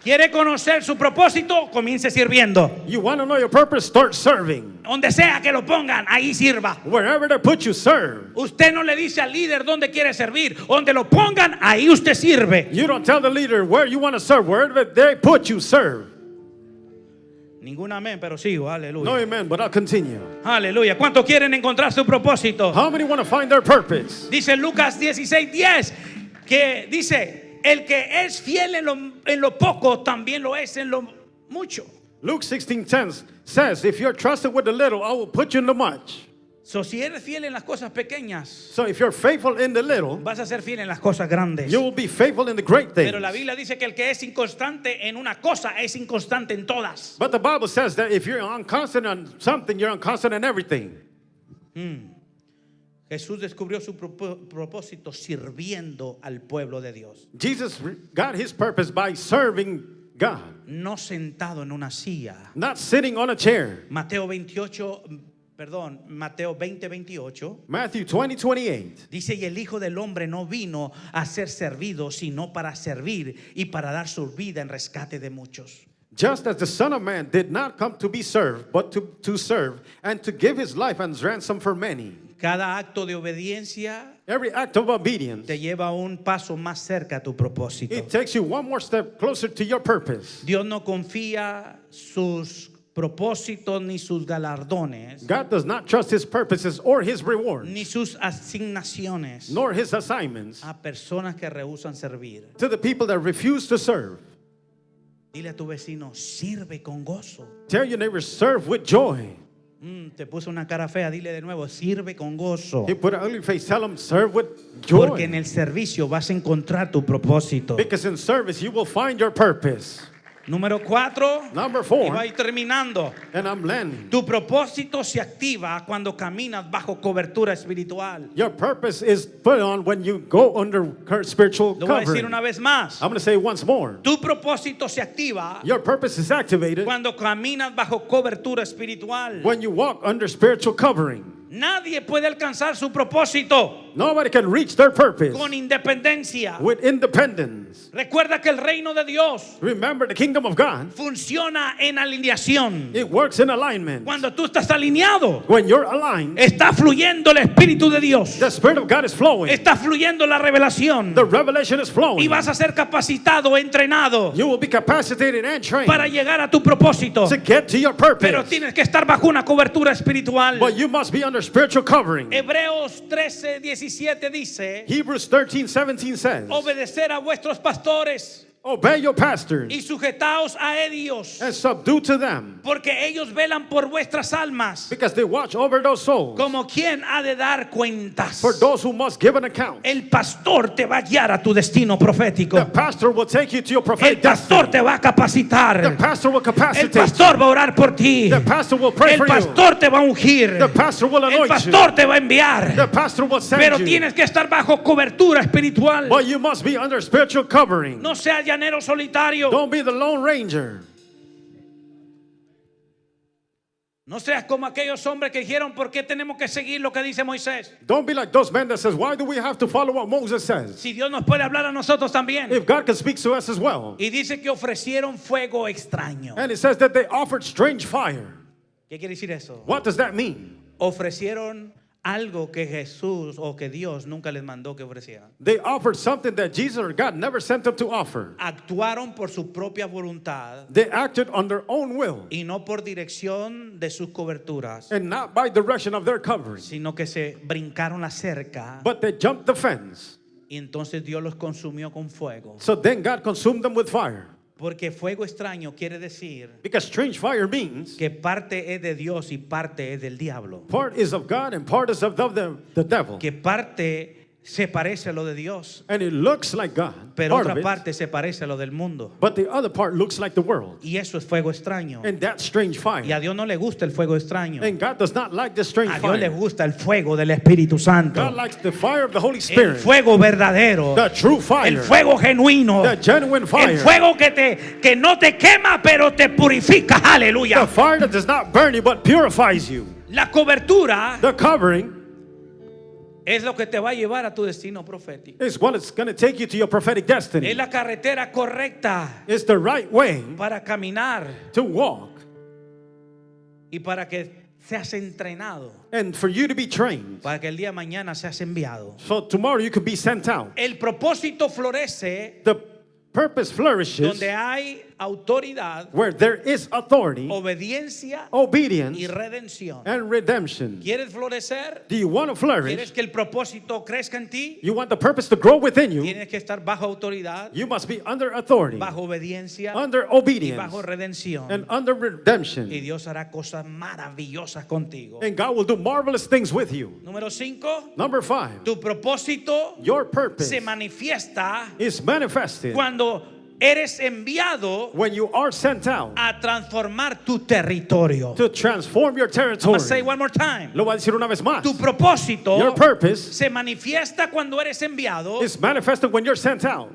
¿Quiere conocer su propósito? Comience sirviendo. You want to know your purpose? Start serving. Donde sea que lo pongan, ahí sirva. Wherever they put you, serve. Usted no le dice al líder dónde quiere servir. Donde lo pongan, ahí usted sirve. You don't tell the leader where you want to serve. Wherever they put you, serve. Ningún amén, pero sigo. No Aleluya. amen, but I'll continue. Aleluya. ¿Cuántos quieren encontrar su propósito? How many want to find their purpose? Dice Lucas 16:10 que dice, el que es fiel en lo poco, también lo es en lo mucho. Luke 16:10 says, if you're trusted with the little, I will put you in the much. So, si eres fiel en las cosas pequeñas, So if you're faithful in the little, vas a ser fiel en las cosas grandes. you will be faithful in the great things. Pero la Biblia dice que el que es inconstante en una cosa es inconstante en todas. But the Bible says that if you're unconstant on something, you're unconstant in everything. Jesús descubrió su propósito sirviendo al pueblo de Dios. Jesus got his purpose by serving God, No sentado en una silla. not sitting on a chair. Mateo 20:28 Matthew 20:28. dice, y el Hijo del Hombre no vino a ser servido, sino para servir y para dar su vida en rescate de muchos. Just as the Son of Man did not come to be served, but to serve and to give his life as ransom for many. Cada acto de obediencia Every act of obedience, te lleva un paso más cerca a tu propósito. it takes you one more step closer to your purpose. Dios no confía sus propósitos ni sus galardones, God does not trust his purposes or his rewards, ni sus asignaciones nor his assignments a personas que rehúsan servir. to the people that refuse to serve. Dile a tu vecino, sirve con gozo. Tell your neighbor, serve with joy. Te puso una cara fea, dile de nuevo, sirve con gozo. He put an ugly face, tell him, serve with Porque en joy. el servicio vas a encontrar tu propósito. Because in service, you will find your purpose. Número 4, Number y 4, va a ir terminando. and I'm landing. Tu propósito se activa cuando caminas bajo cobertura espiritual. Your purpose is put on when you go under spiritual Lo voy a decir covering. una vez más. I'm going to say it once more. Tu propósito se activa Your purpose is activated cuando caminas bajo cobertura espiritual. when you walk under spiritual covering. Nadie puede alcanzar su propósito Nobody can reach their purpose con independencia. with independence. Recuerda que el reino de Dios Remember, the kingdom of God, funciona en alineación. it works in alignment. Cuando tú estás alineado, When you're aligned, está fluyendo el Espíritu de Dios. the Spirit of God is flowing. Está fluyendo la revelación. The revelation is Y flowing. vas a ser capacitado, entrenado You will be capacitated and trained para llegar a tu propósito. to get to your Pero purpose. tienes que estar bajo una cobertura espiritual. But you must be under spiritual covering. Hebreos 13:17 dice, Hebrews 13:17 says, obedecer a vuestros pastores obey your pastors y sujetaos a ellos, and subdue to them, porque ellos velan por vuestras almas, because they watch over those souls como quien ha de dar cuentas. for those who must give an account. El pastor te va a guiar a tu destino The profético. pastor will take you to your El prophetic pastor destiny. te va a The capacitar. pastor will El capacitate. pastor va a orar por ti. The pastor will pray El for you. pastor te va a ungir. The pastor will El anoint you. pastor te va a enviar. The pastor will Pero send you. tienes que estar bajo cobertura espiritual. But you must be under spiritual covering. No seas llanero solitario. Don't be the lone ranger. No seas como aquellos hombres que dijeron, ¿por qué tenemos que seguir lo que dice Moisés? Don't be like those men that says, why do we have to follow what Moses says? Si Dios nos puede hablar a nosotros también. If God can speak to us as well. Y dice que ofrecieron fuego extraño. And it says that they offered strange fire. ¿Qué quiere decir eso? What does that mean? Ofrecieron algo que Jesús o que Dios nunca les mandó que ofrecieran. They offered something that Jesus or God never sent them to offer. Actuaron por su propia voluntad They acted on their own will y no por dirección de sus coberturas, and not by direction of their covering. sino que se brincaron la cerca But they jumped the fence. y entonces Dios los consumió con fuego. So then God consumed them with fire. Porque fuego extraño quiere decir Because strange fire means que parte es de Dios y parte es del diablo. part is of God and part is of the devil. Que parte se parece a lo de Dios, And it looks like God, pero part otra of it, parte se parece a lo del mundo. but the other part looks like the world. Y eso es fuego extraño. And that's strange Y fire. a Dios no le gusta el fuego extraño. And God does not like the strange A Dios le fire. gusta el fuego del Espíritu Santo. God likes the fire of the Holy El Spirit. fuego verdadero. The true El fire. fuego genuino. The genuine El fire. fuego que no te quema pero te purifica. The Aleluya. fire that does not burn you but purifies you. La cobertura The covering es lo que te va a llevar a tu destino profético. is what is going to take you to your prophetic Es destiny. la carretera correcta It's the right way para caminar to walk y para que seas entrenado, and for you to be trained. para que el día de mañana seas enviado. So tomorrow you can be sent out. El propósito florece The purpose flourishes donde hay autoridad, where there is authority, obediencia obedience, y redención. and redemption. ¿Quieres florecer? Do you want to flourish? ¿Quieres que el propósito crezca en ti? You want the purpose to grow within you? Tienes que estar bajo autoridad, You must be under authority, bajo obediencia under y obedience, bajo redención. and under redemption. Y Dios hará cosas maravillosas contigo. And God will do marvelous things with you. Número 5, Number 5, tu propósito your purpose se manifiesta is manifested cuando eres enviado when you are sent out a transformar tu territorio. to transform your I'm gonna say territory. one more time. Lo voy a decir una vez más. Tu propósito Your purpose se manifiesta cuando eres enviado is manifested when you're sent out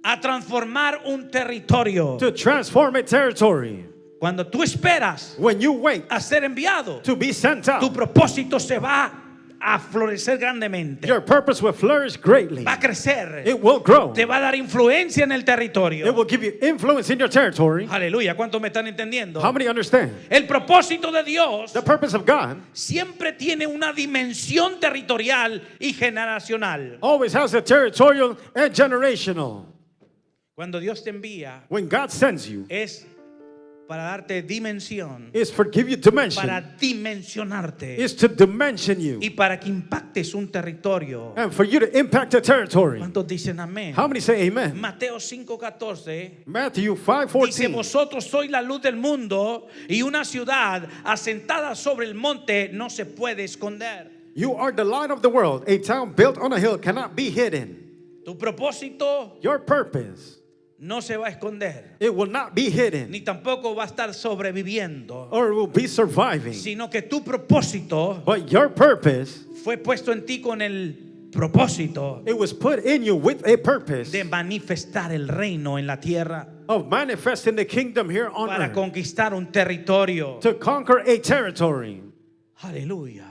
a transformar un territorio. to transform a territory. Cuando tú esperas When you wait a ser enviado, to be sent tu out, propósito se va a florecer grandemente. your purpose will flourish greatly. Va a crecer. It will grow. Te va a dar influencia en el It territorio. will give you influence in your territory. Aleluya, ¿cuántos me están entendiendo? How many understand? El propósito de Dios The purpose of God siempre tiene una dimensión territorial y generacional. always has a territorial and generational. Cuando Dios te envía When God sends you, es para darte dimensión, is for give you dimension, para dimensionarte is to dimension you, y para que impactes un territorio. and for you to impact a territory. ¿Cuántos dicen amén? How many say amen? Mateo 5:14 Matthew dice: 5:14. vosotros sois la luz del mundo y una ciudad asentada sobre el monte no se puede esconder. You are the light of the world. A town built on a hill cannot be hidden. Tu propósito Your purpose, no se va a esconder, it will not be hidden, ni tampoco va a estar sobreviviendo, or it will be surviving. sino que tu propósito But your purpose, fue puesto en ti con el propósito it was put in you with a purpose de manifestar el reino en la tierra, of manifesting the kingdom here on para earth, conquistar un territorio. to conquer a territory. Aleluya.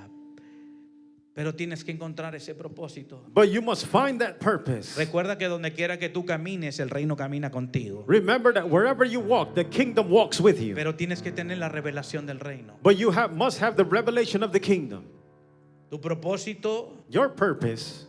Pero tienes que encontrar ese propósito. But you must find that purpose. Recuerda que donde quiera que tú camines, el reino camina contigo. Remember that wherever you walk, the kingdom walks with you. Pero tienes que tener la revelación del reino. But you must have the revelation of the kingdom. Tu propósito Your purpose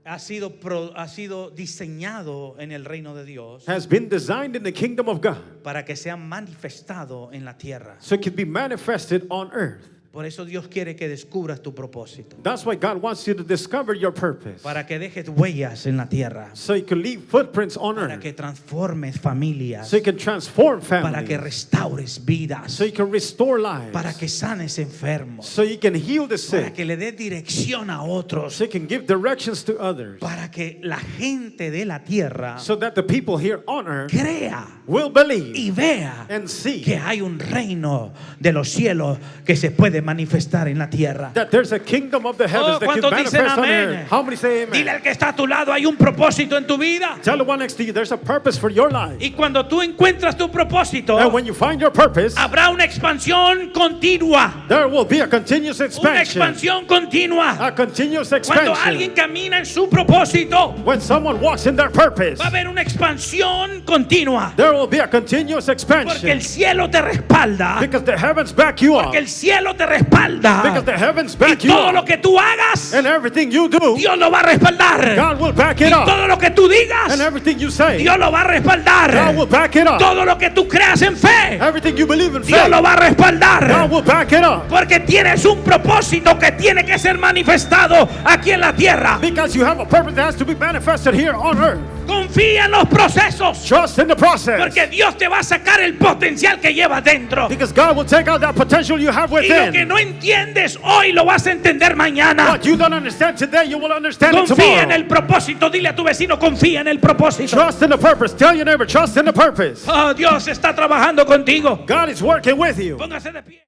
ha sido diseñado en el reino de Dios has been designed in the kingdom of God, para que sea manifestado en la tierra. so it can be manifested on earth. Por eso Dios quiere que descubras tu propósito, That's why God wants you to discover your purpose, para que dejes huellas en la tierra, so you can leave footprints on para earth, que transformes familias, so you can transform para que families, restaures vidas, so you can restore lives, para que sanes enfermos, so you can heal the para sick, que le des dirección a otros, so you can give directions to others, para que la gente de la tierra so that the people here on earth crea will believe y vea and see que hay un reino de los cielos que se puede manifestar en la tierra. That there's a kingdom of the heavens that can ¿cuántos dicen manifest on amén? earth. How many say Dile amen? al que está a tu lado, hay un propósito en tu vida. Tell the one next to you, there's a purpose for your life. Y cuando tú encuentras tu propósito, And when you find your purpose, habrá una expansión continua. there will be a continuous Una expansion. expansión continua. A continuous Cuando alguien expansion. camina en su propósito, When someone walks in their purpose, va a haber una expansión continua. there will be a continuous Porque expansion. el cielo te respalda. Because the heavens back you up. Porque el cielo te respalda. Because the heavens Y back you todo lo up. que tú hagas, And everything you do, Dios lo va a respaldar. God will back Y it up. todo lo que tú digas, And everything you say, Dios lo va a God respaldar. will back it up. Todo lo que tú creas en fe, Everything you believe in Dios faith, lo va a God respaldar. will back it up. Porque tienes un propósito que tiene que ser manifestado aquí en la tierra. Because you have a purpose that has to be manifested here on earth. Confía en los procesos. Trust in the process. Porque Dios te va a sacar el potencial que llevas dentro. Because God will take out that potential you have Y lo que within. no entiendes hoy lo vas a entender mañana. What you don't understand today, you will understand it Confía en el tomorrow. propósito. Dile a tu vecino, confía en el propósito. Trust in the purpose. Tell your neighbor, trust in the purpose. Oh, Dios está trabajando contigo. God is working with you. Póngase de pie.